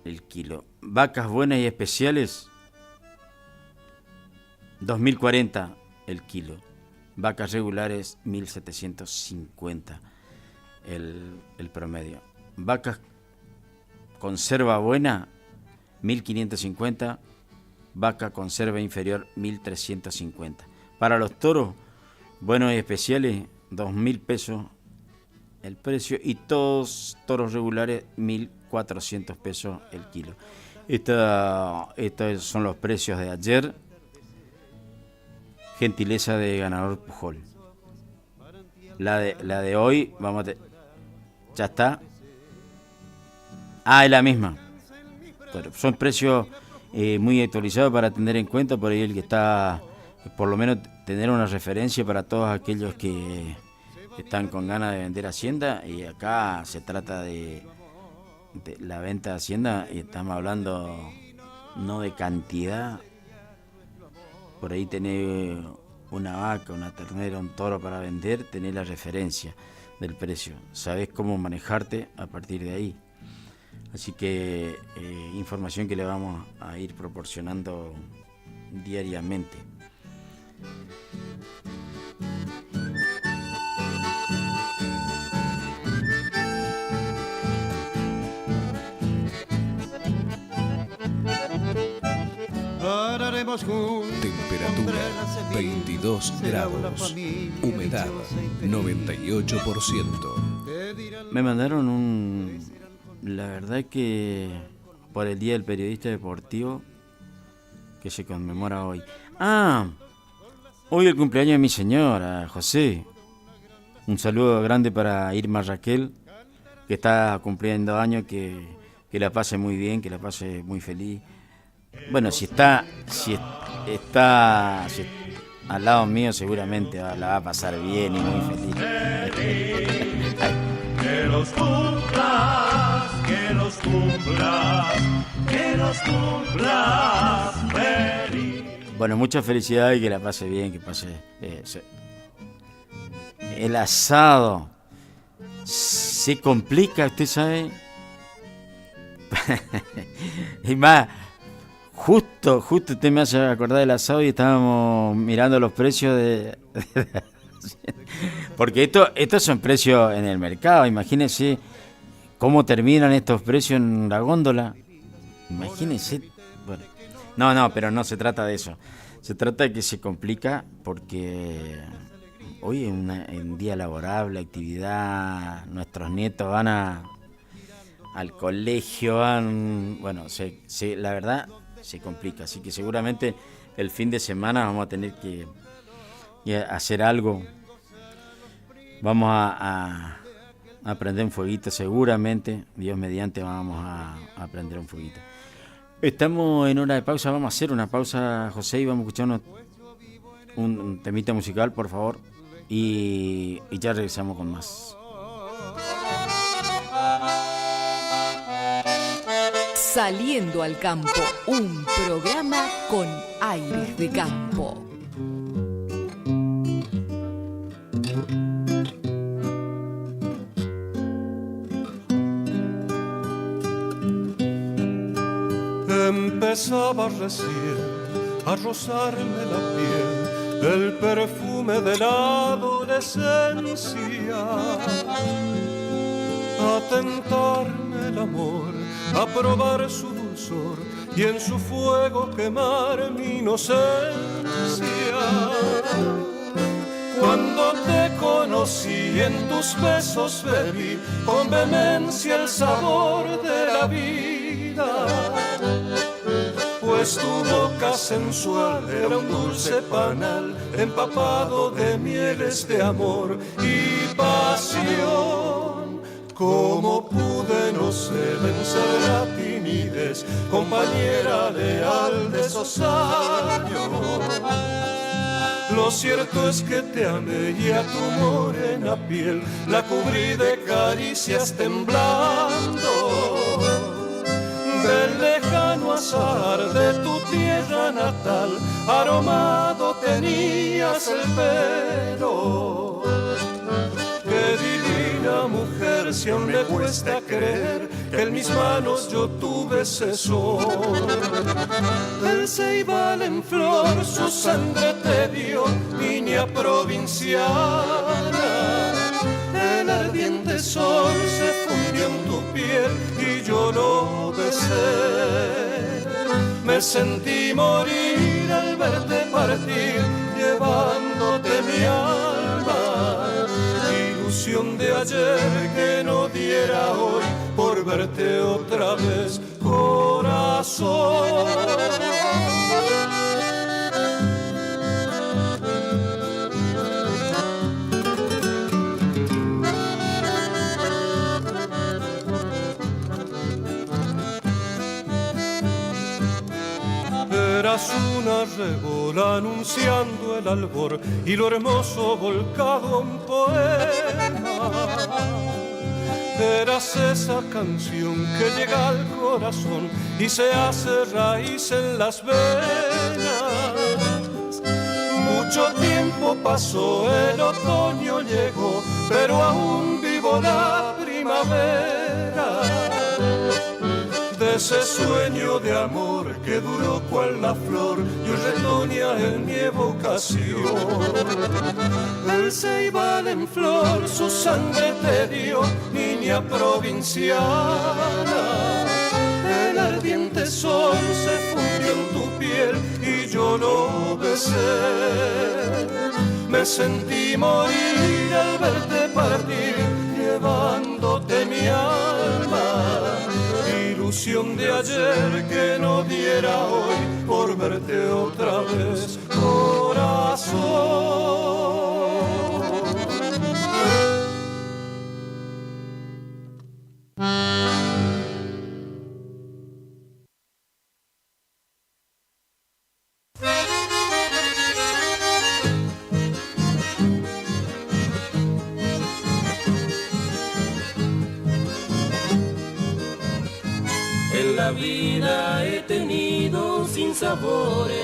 el kilo. Vacas buenas y especiales, 2.040 el kilo. Vacas regulares, 1.750 el promedio. Vacas conserva buena, 1.550. Vaca conserva inferior, 1.350. Para los toros buenos y especiales, 2.000 pesos el precio, y todos toros regulares, 1.400 pesos el kilo. Estos son los precios de ayer. Gentileza de Ganador Pujol. La de hoy, ya está. Es la misma. Pero son precios muy actualizados para tener en cuenta, por ahí el que está, por lo menos tener una referencia para todos aquellos que están con ganas de vender hacienda. Y acá se trata de la venta de hacienda, y estamos hablando no de cantidad. Por ahí tenés una vaca, una ternera, un toro para vender, tenés la referencia del precio, sabés cómo manejarte a partir de ahí. Así que información que le vamos a ir proporcionando diariamente. Temperatura 22 grados. Humedad 98%. Me mandaron la verdad que por el Día del Periodista Deportivo, que se conmemora hoy. Hoy el cumpleaños de mi señora, José. Un saludo grande para Irma Raquel, que está cumpliendo años, que la pase muy bien, que la pase muy feliz. Bueno, si está al lado mío, seguramente la va a pasar bien y muy feliz. Que los cumplas, que los cumplas, que los cumplas feliz. Bueno, mucha felicidad y que la pase bien, que pase el asado. Se complica, usted sabe. Y más, justo usted me hace acordar del asado, y estábamos mirando los precios porque estos son precios en el mercado. Imagínense cómo terminan estos precios en la góndola. Imagínense. Bueno, no, pero no se trata de eso. Se trata de que se complica porque hoy es un día laborable, actividad. Nuestros nietos van al colegio, bueno, la verdad se complica. Así que seguramente el fin de semana vamos a tener que hacer algo. Vamos a prender un fueguito, seguramente, Dios mediante, vamos a prender un fueguito. Estamos en hora de pausa, vamos a hacer una pausa, José, y vamos a escuchar un temita musical, por favor, y ya regresamos con más. Saliendo al campo, un programa con aires de campo. empezaba recién a rozarme la piel el perfume de la adolescencia, a tentarme el amor, a probar su dulzor y en su fuego quemar mi inocencia. Cuando te conocí en tus besos bebí con vehemencia el sabor de la vida, pues tu boca sensual era un dulce panal empapado de mieles de amor y pasión. ¿Cómo pude, no sé, vencer la timidez, compañera leal de esos años? Lo cierto es que te amé y a tu morena piel la cubrí de caricias temblando. Del lejano azahar de tu tierra natal, aromado tenías el pelo. Qué divina mujer, si aún me cuesta creer que en mis manos yo tuve ese sol. El ceibal en flor su sangre te dio, niña provinciana. El ardiente sol se fundió en tu piel y yo lo besé. Me sentí morir al verte partir, llevándote mi alma. Ilusión de ayer que no diera hoy por verte otra vez, corazón. Eras una rébola anunciando el albor y lo hermoso volcado a un poema. Eras esa canción que llega al corazón y se hace raíz en las venas. Mucho tiempo pasó, el otoño llegó, pero aún vivo la primavera. De ese sueño de amor que duró cual la flor y retoña en mi evocación. El ceibal en flor su sangre te dio, niña provinciana. El ardiente sol se fundió en tu piel y yo lo besé. Me sentí morir al verte partir, llevándote mi alma. Ilusión de ayer que no diera hoy por verte otra vez, corazón. En la vida he tenido sinsabores,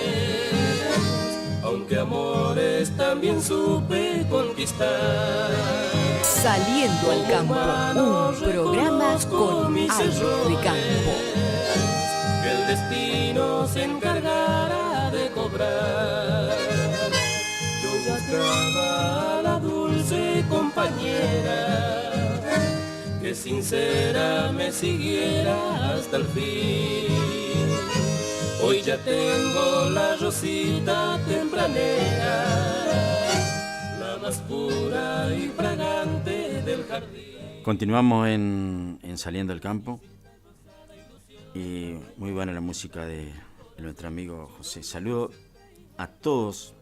aunque amores también supe conquistar. Saliendo al campo, un programa con Aldo de Campo. Que el destino se encargará de cobrar. Yo buscaba a la dulce compañera que sincera me siguiera hasta el fin. Hoy ya tengo la rosita tempranera, la más pura y fragante del jardín. Continuamos en Saliendo al Campo. Y muy buena la música de nuestro amigo José. Saludo a todos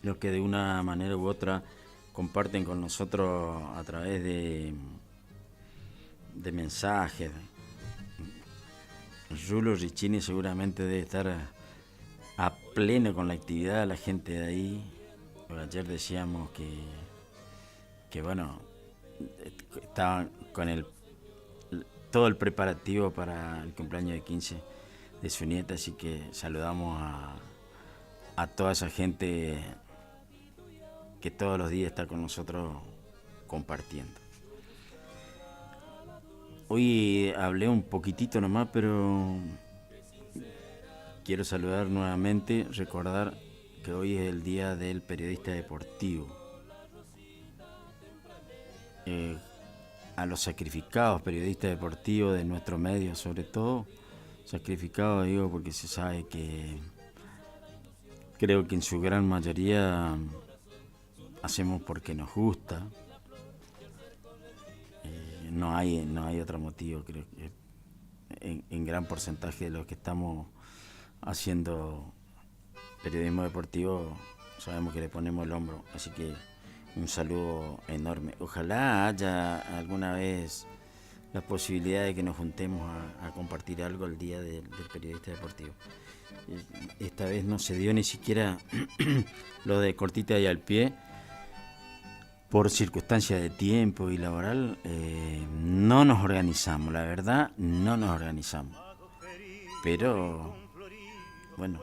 los que de una manera u otra comparten con nosotros a través de mensajes. Rulo Riccini seguramente debe estar a pleno con la actividad de la gente de ahí. Ayer decíamos que bueno, estaban con todo el preparativo para el cumpleaños de 15 de su nieta, así que saludamos a toda esa gente que todos los días está con nosotros compartiendo. Hoy hablé un poquitito nomás, pero quiero saludar nuevamente, recordar que hoy es el Día del Periodista Deportivo. A los sacrificados periodistas deportivos de nuestro medio, sobre todo, sacrificados digo porque se sabe que creo que en su gran mayoría hacemos porque nos gusta. No hay otro motivo, creo que en gran porcentaje de los que estamos haciendo periodismo deportivo sabemos que le ponemos el hombro, así que un saludo enorme. Ojalá haya alguna vez la posibilidad de que nos juntemos a compartir algo el día del periodista deportivo. Esta vez no se dio ni siquiera lo de cortita y al pie, por circunstancias de tiempo y laboral. No nos organizamos, la verdad, no nos organizamos. Pero, bueno,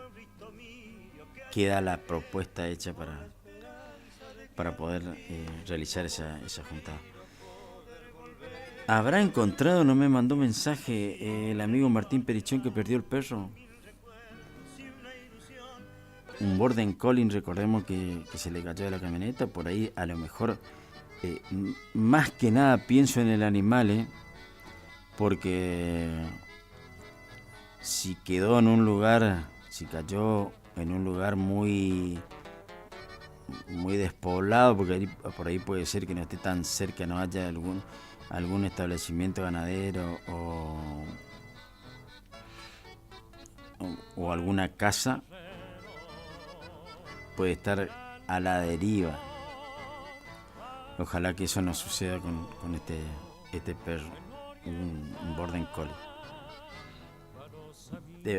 queda la propuesta hecha para poder realizar esa juntada. ¿Habrá encontrado, no me mandó mensaje, el amigo Martín Perichón que perdió el perro? Un Border Collie, recordemos que se le cayó de la camioneta, por ahí a lo mejor, más que nada pienso en el animal, porque si quedó en un lugar, si cayó en un lugar muy despoblado, porque por ahí puede ser que no esté tan cerca, no haya algún establecimiento ganadero o alguna casa, puede estar a la deriva. Ojalá que eso no suceda con este perro, un Border Collie.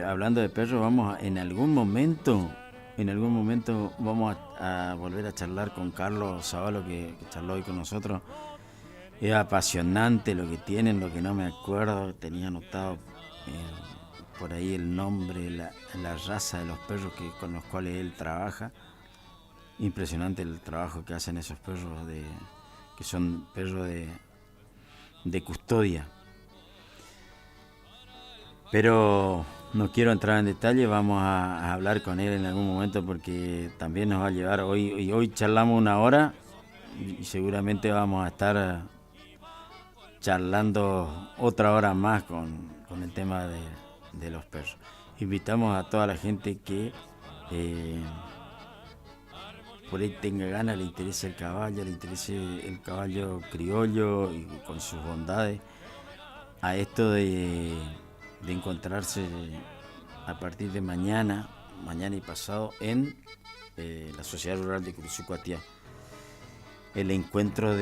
Hablando de perros, en algún momento vamos a volver a charlar con Carlos Zavalo, que charló hoy con nosotros. Es apasionante lo que tienen, lo que no me acuerdo, tenía anotado por ahí el nombre, la raza de los perros con los cuales él trabaja. Impresionante el trabajo que hacen esos perros, que son perros de custodia. Pero no quiero entrar en detalle, vamos a hablar con él en algún momento porque también nos va a llevar. Hoy charlamos 1 hora y seguramente vamos a estar charlando otra hora más con el tema de los perros. Invitamos a toda la gente que por ahí tenga ganas, le interese el caballo, le interese el caballo criollo y con sus bondades, a esto de encontrarse a partir de mañana y pasado en la Sociedad Rural de Curuzú-Cuatiá. El encuentro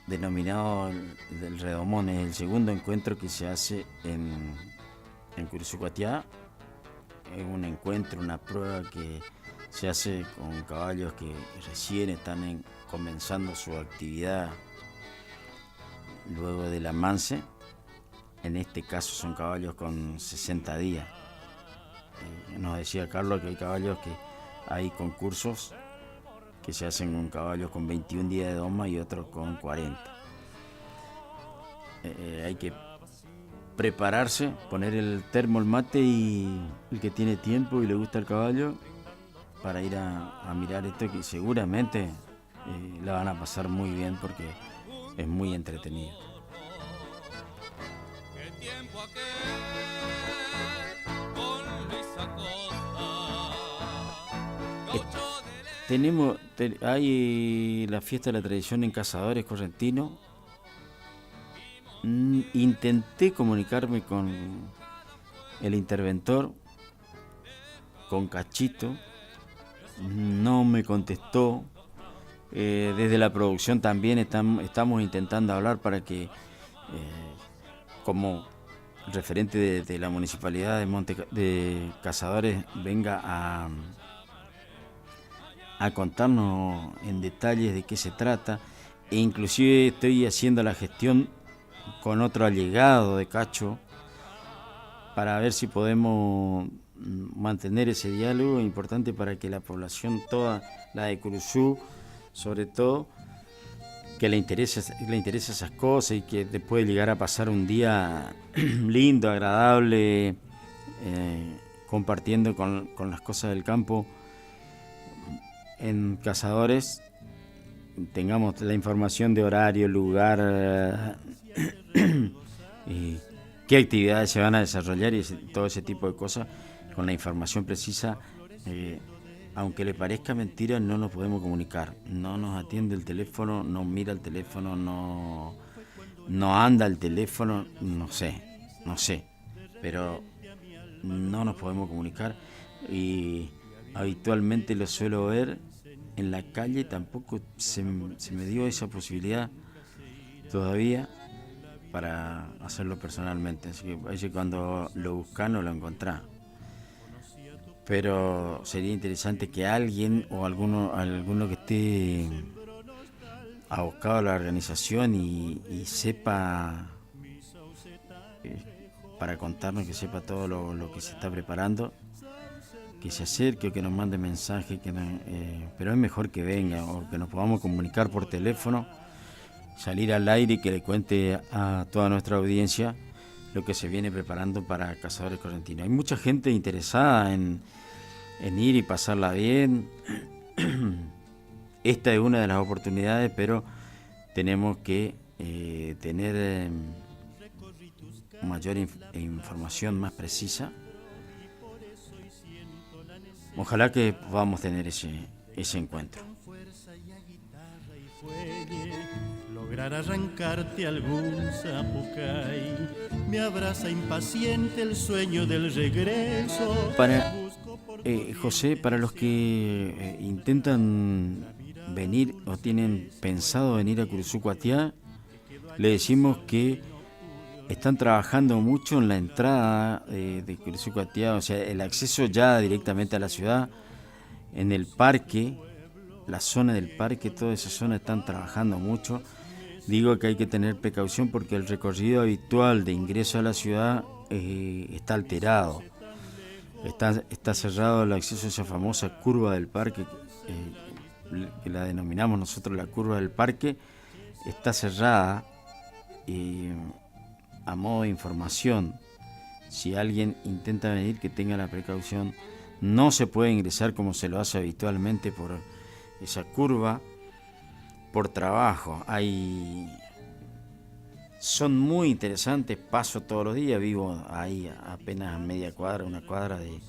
denominado del Redomón es el segundo encuentro que se hace en Curuzú-Cuatiá. Es un encuentro, una prueba que se hace con caballos que recién están comenzando su actividad luego del amance. En este caso son caballos con 60 días. Nos decía Carlos que hay caballos que hay concursos que se hacen con caballos con 21 días de doma y otros con 40. Hay que prepararse, poner el termo, el mate, y el que tiene tiempo y le gusta el caballo, para ir a mirar esto, que seguramente la van a pasar muy bien porque es muy entretenido. Hay la fiesta de la tradición en Cazadores Correntinos. Intenté comunicarme con el interventor, con Cachito, no me contestó. Desde la producción también estamos intentando hablar para que, como referente de la municipalidad de Cazadores, venga a contarnos en detalles de qué se trata, e inclusive estoy haciendo la gestión con otro allegado de Cacho para ver si podemos mantener ese diálogo importante para que la población toda, la de Curuzú sobre todo, que le interesa esas cosas y que te puede llegar a pasar un día lindo, agradable, compartiendo con las cosas del campo. En Cazadores tengamos la información de horario, lugar, qué actividades se van a desarrollar y todo ese tipo de cosas, con la información precisa. Aunque le parezca mentira, no nos podemos comunicar. No nos atiende el teléfono, no mira el teléfono, no anda el teléfono, no sé, pero no nos podemos comunicar. Y habitualmente lo suelo ver en la calle, tampoco se me dio esa posibilidad todavía para hacerlo personalmente. Así que cuando lo buscás no lo encontrás. Pero sería interesante que alguien o alguno que esté abocado a la organización y sepa, para contarnos, que sepa todo lo que se está preparando, que se acerque o que nos mande mensaje, pero es mejor que venga o que nos podamos comunicar por teléfono, salir al aire y que le cuente a toda nuestra audiencia lo que se viene preparando para Cazadores Correntinos. Hay mucha gente interesada en ir y pasarla bien. Esta es una de las oportunidades, pero tenemos que tener mayor información más precisa. Ojalá que podamos tener ese encuentro. Lograr arrancarte algún zapucay, me abraza impaciente el sueño del regreso. José, para los que intentan venir o tienen pensado venir a Curuzucuatiá, le decimos que están trabajando mucho en la entrada de Curuzucuatiá, o sea, el acceso ya directamente a la ciudad, en el parque, la zona del parque, toda esa zona están trabajando mucho. Digo que hay que tener precaución porque el recorrido habitual de ingreso a la ciudad está alterado. Está cerrado el acceso a esa famosa curva del parque, que la denominamos nosotros la curva del parque, está cerrada. A modo de información, si alguien intenta venir, que tenga la precaución. No se puede ingresar como se lo hace habitualmente por esa curva, por trabajo. Son muy interesantes, paso todos los días, vivo ahí apenas a media cuadra, una cuadra de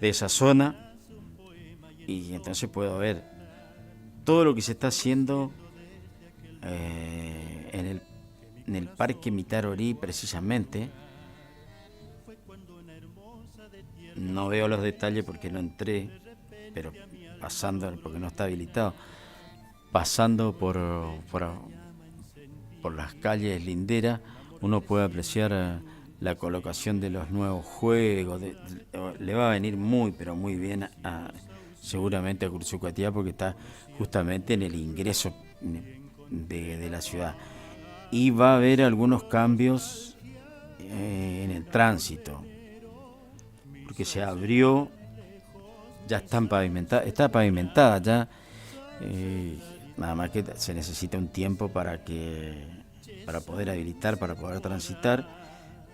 esa zona, y entonces puedo ver todo lo que se está haciendo en el Parque Mitar-Orí, precisamente. No veo los detalles porque no entré, pero pasando, porque no está habilitado, pasando por las calles linderas, uno puede apreciar la colocación de los nuevos juegos. Le va a venir pero muy bien seguramente a Curuzucuatiá, porque está justamente en el ingreso de la ciudad. Y va a haber algunos cambios en el tránsito, porque se abrió, ya está pavimentada ya, nada más que se necesita un tiempo para poder habilitar, para poder transitar.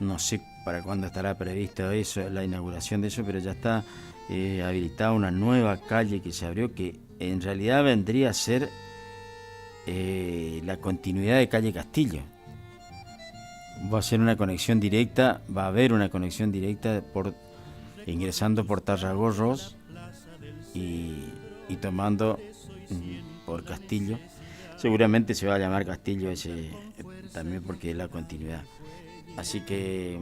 No sé para cuándo estará previsto eso, la inauguración de eso, pero ya está habilitada una nueva calle que se abrió, que en realidad vendría a ser la continuidad de calle Castillo. Va a ser una conexión directa, va a haber una conexión directa ingresando por Tarragorros y tomando por Castillo. Seguramente se va a llamar Castillo ese también, porque es la continuidad. Así que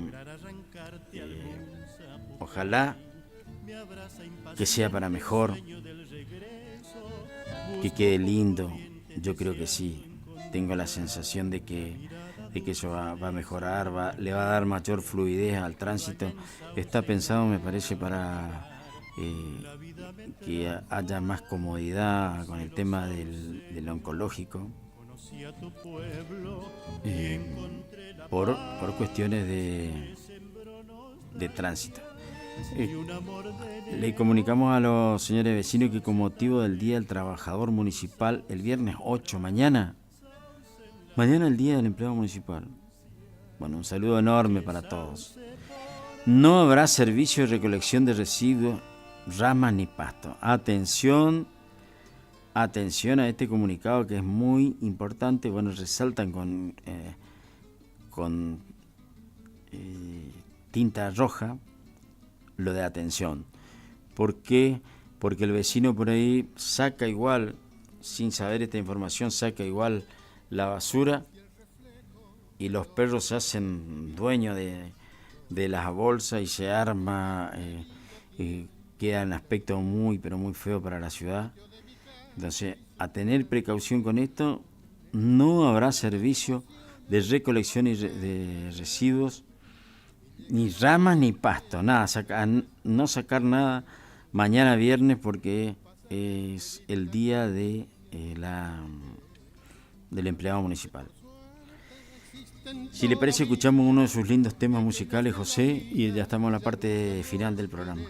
ojalá que sea para mejor, que quede lindo. Yo creo que sí. Tengo la sensación de que eso va a mejorar, le va a dar mayor fluidez al tránsito. Está pensado, me parece, para que haya más comodidad con el tema del oncológico, por cuestiones de tránsito. Le comunicamos a los señores vecinos que, con motivo del Día del Trabajador Municipal, el viernes 8, mañana el Día del Empleado Municipal. Bueno, un saludo enorme para todos. No habrá servicio de recolección de residuos, ramas ni pasto. Atención a este comunicado que es muy importante. Bueno, resaltan con tinta roja lo de atención. ¿Por qué? Porque el vecino por ahí saca igual, sin saber esta información, saca igual la basura y los perros se hacen dueños de las bolsas y se arma, queda en aspecto muy, pero muy feo para la ciudad. Entonces, a tener precaución con esto, no habrá servicio de recolección de residuos, ni ramas ni pasto, nada, no sacar nada mañana viernes porque es el día del empleado municipal. Si le parece, escuchamos uno de sus lindos temas musicales, José, y ya estamos en la parte final del programa.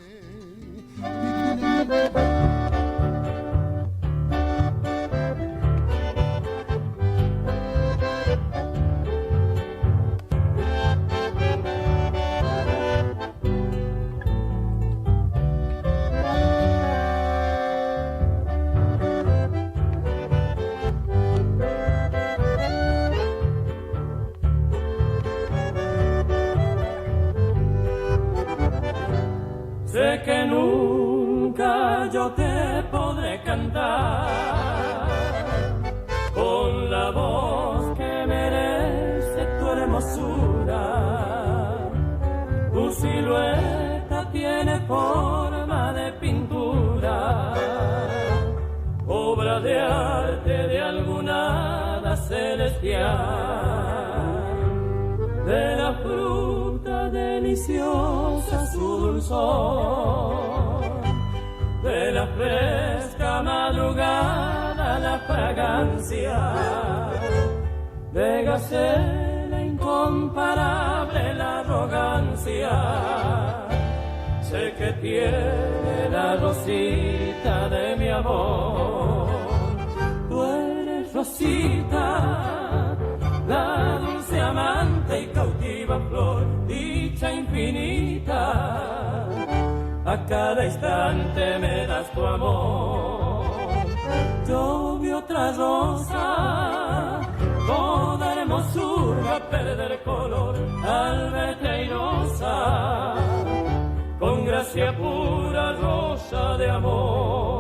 Sé que nunca yo te podré cantar con la voz que merece tu hermosura. Tu silueta tiene forma de pintura, obra de arte de alguna hada celestial, de la fruta deliciosa su dulzor, de la fresca madrugada la fragancia, de gacela incomparable la arrogancia. Sé que tiene la rosita de mi amor, tú eres Rosita, la dulce amante y cautiva flor, dicha infinita. A cada instante me das tu amor. Yo vi otra rosa, toda hermosura perder color al verte airosa, con gracia pura rosa de amor.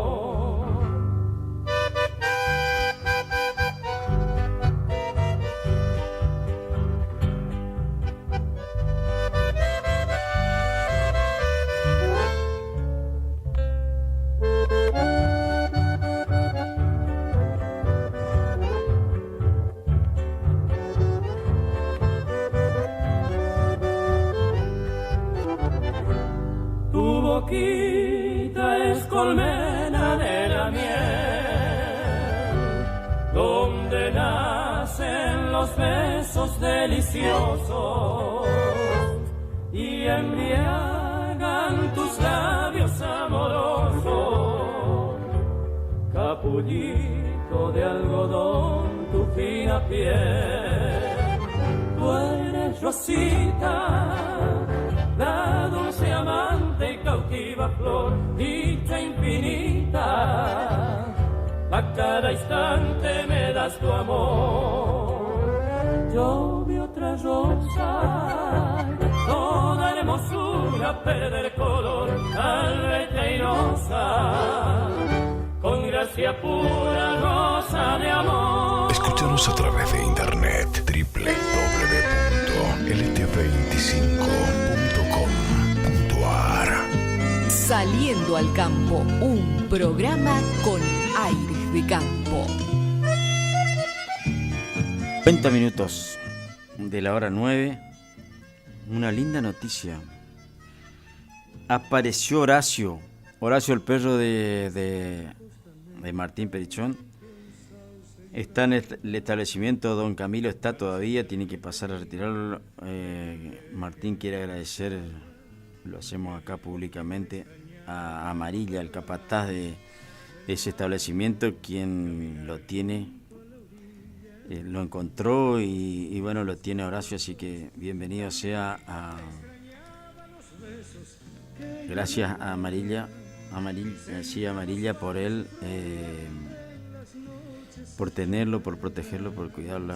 Boquita es colmena de la miel, donde nacen los besos deliciosos y embriagan tus labios amorosos. Capullito de algodón, tu fina piel, tú eres Rosita, la dulce amante y cautiva flor, dicha infinita. A cada instante me das tu amor. Yo vi otra rosa, toda hermosura perder color al verte airosa, con gracia pura rosa de amor. Escúchanos a través de internet www.lt25.com.ar. Saliendo al campo, un programa con aires de campo. 20 minutos de la hora 9. Una linda noticia. Apareció Horacio, el perro de Martín Perichón. Está en el establecimiento, don Camilo está todavía, tiene que pasar a retirarlo. Martín quiere agradecer, lo hacemos acá públicamente, a Amarilla, el capataz de ese establecimiento, quien lo tiene, lo encontró y bueno, lo tiene Horacio, así que bienvenido sea gracias a Amarilla por él, por tenerlo, por protegerlo, por cuidarlo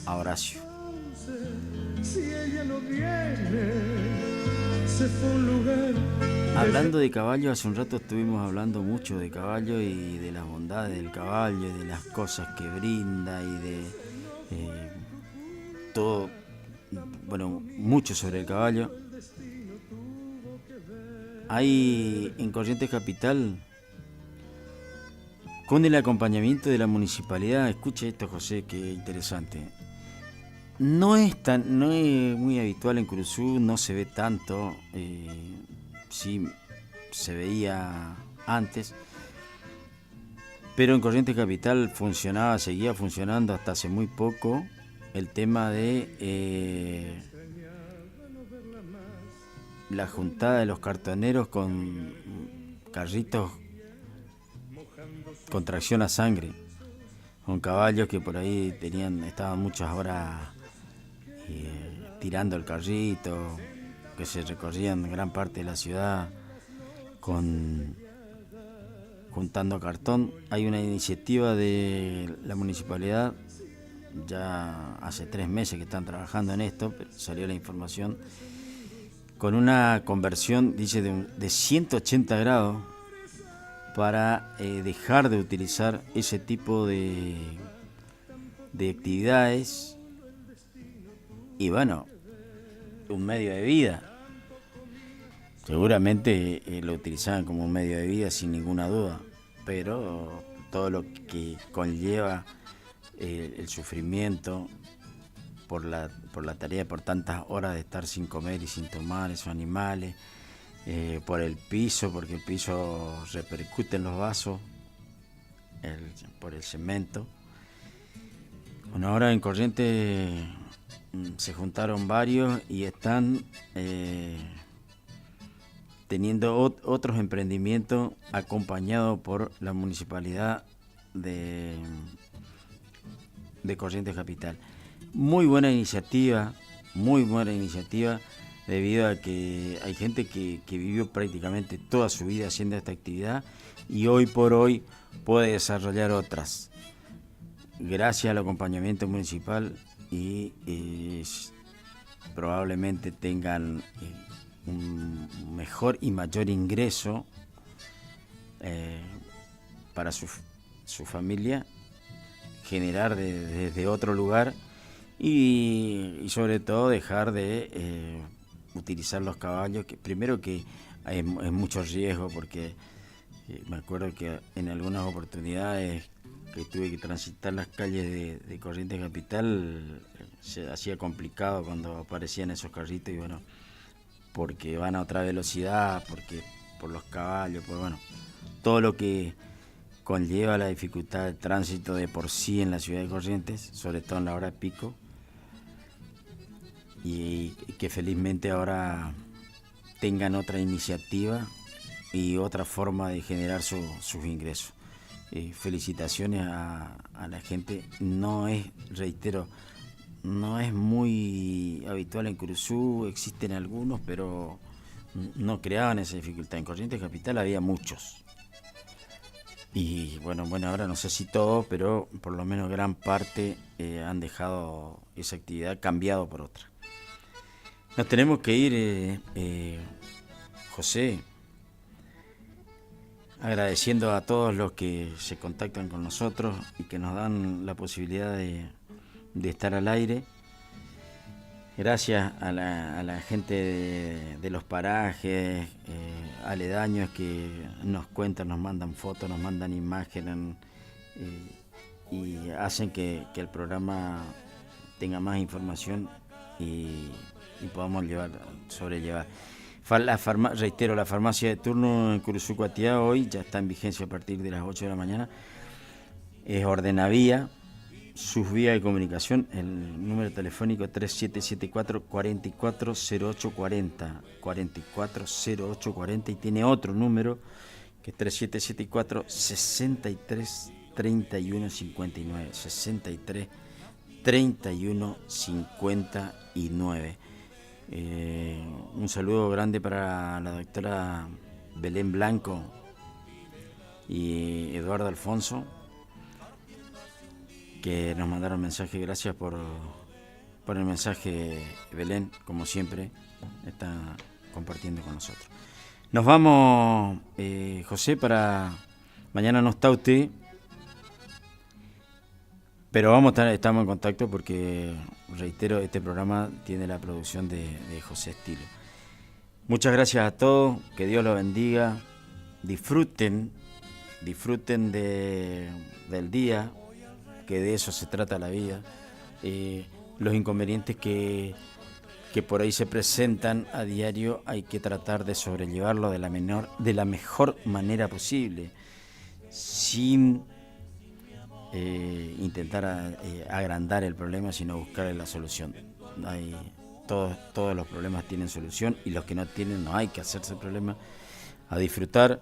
a Horacio. Si ella no viene, se fue a un lugar. Hablando de caballo, hace un rato estuvimos hablando mucho de caballo y de las bondades del caballo y de las cosas que brinda y de todo, bueno, mucho sobre el caballo. Hay en Corrientes Capital, con el acompañamiento de la municipalidad, escuche esto, José, que interesante. No es muy habitual en Curuzú, no se ve tanto, sí se veía antes, pero en Corrientes Capital seguía funcionando hasta hace muy poco el tema de la juntada de los cartoneros con carritos con tracción a sangre, con caballos que por ahí estaban muchas horas tirando el carrito, que se recorrían gran parte de la ciudad juntando cartón. Hay una iniciativa de la municipalidad, ya hace 3 meses que están trabajando en esto, pero salió la información, con una conversión, dice, de 180 grados para dejar de utilizar ese tipo de actividades. Y bueno, un medio de vida. Seguramente lo utilizaban como un medio de vida sin ninguna duda, pero todo lo que conlleva el sufrimiento por la tarea, por tantas horas de estar sin comer y sin tomar esos animales, por el piso, porque el piso repercute en los vasos, por el cemento. Bueno, ahora en Corrientes se juntaron varios y están teniendo otros emprendimientos acompañados por la municipalidad de Corrientes Capital. Muy buena iniciativa, debido a que hay gente que vivió prácticamente toda su vida haciendo esta actividad y hoy por hoy puede desarrollar otras. Gracias al acompañamiento municipal y probablemente tengan un mejor y mayor ingreso para su familia, generar desde otro lugar y sobre todo dejar de utilizar los caballos, que primero que hay mucho riesgo, porque me acuerdo que en algunas oportunidades que tuve que transitar las calles de Corrientes Capital se hacía complicado cuando aparecían esos carritos, y bueno, porque van a otra velocidad, por los caballos, todo lo que conlleva la dificultad de tránsito de por sí en la ciudad de Corrientes, sobre todo en la hora pico, y que felizmente ahora tengan otra iniciativa y otra forma de generar sus ingresos. Felicitaciones a la gente. No es, reitero, no es muy habitual en Curuzú, existen algunos, pero no creaban esa dificultad. En Corrientes Capital había muchos. Y bueno, ahora no sé si todos, pero por lo menos gran parte han dejado esa actividad, cambiado por otra. Nos tenemos que ir, José, agradeciendo a todos los que se contactan con nosotros y que nos dan la posibilidad de estar al aire. Gracias a la gente de los parajes aledaños que nos cuentan, nos mandan fotos, nos mandan imágenes y hacen que el programa tenga más información y podamos sobrellevar. Reitero, la farmacia de turno en Curuzú Cuatiá hoy ya está en vigencia a partir de las 8 de la mañana. Es Ordenavía. Sus vías de comunicación, el número telefónico 3774-440840, 440840, y tiene otro número que es 3774-633159, 633159. Un saludo grande para la doctora Belén Blanco y Eduardo Alfonso, que nos mandaron mensaje. Gracias por el mensaje, Belén, como siempre, está compartiendo con nosotros. Nos vamos, José, mañana no está usted, pero estamos en contacto porque, reitero, este programa tiene la producción de José Estilo. Muchas gracias a todos, que Dios los bendiga, disfruten del día, que de eso se trata la vida. Los inconvenientes que por ahí se presentan a diario hay que tratar de sobrellevarlo de la mejor manera posible, sin intentar agrandar el problema, sino buscar la solución. Todos los problemas tienen solución, y los que no tienen, no hay que hacerse problema. A disfrutar,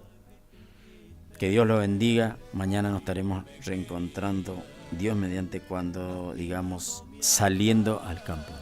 que Dios los bendiga. Mañana nos estaremos reencontrando, Dios mediante, cuando digamos saliendo al campo.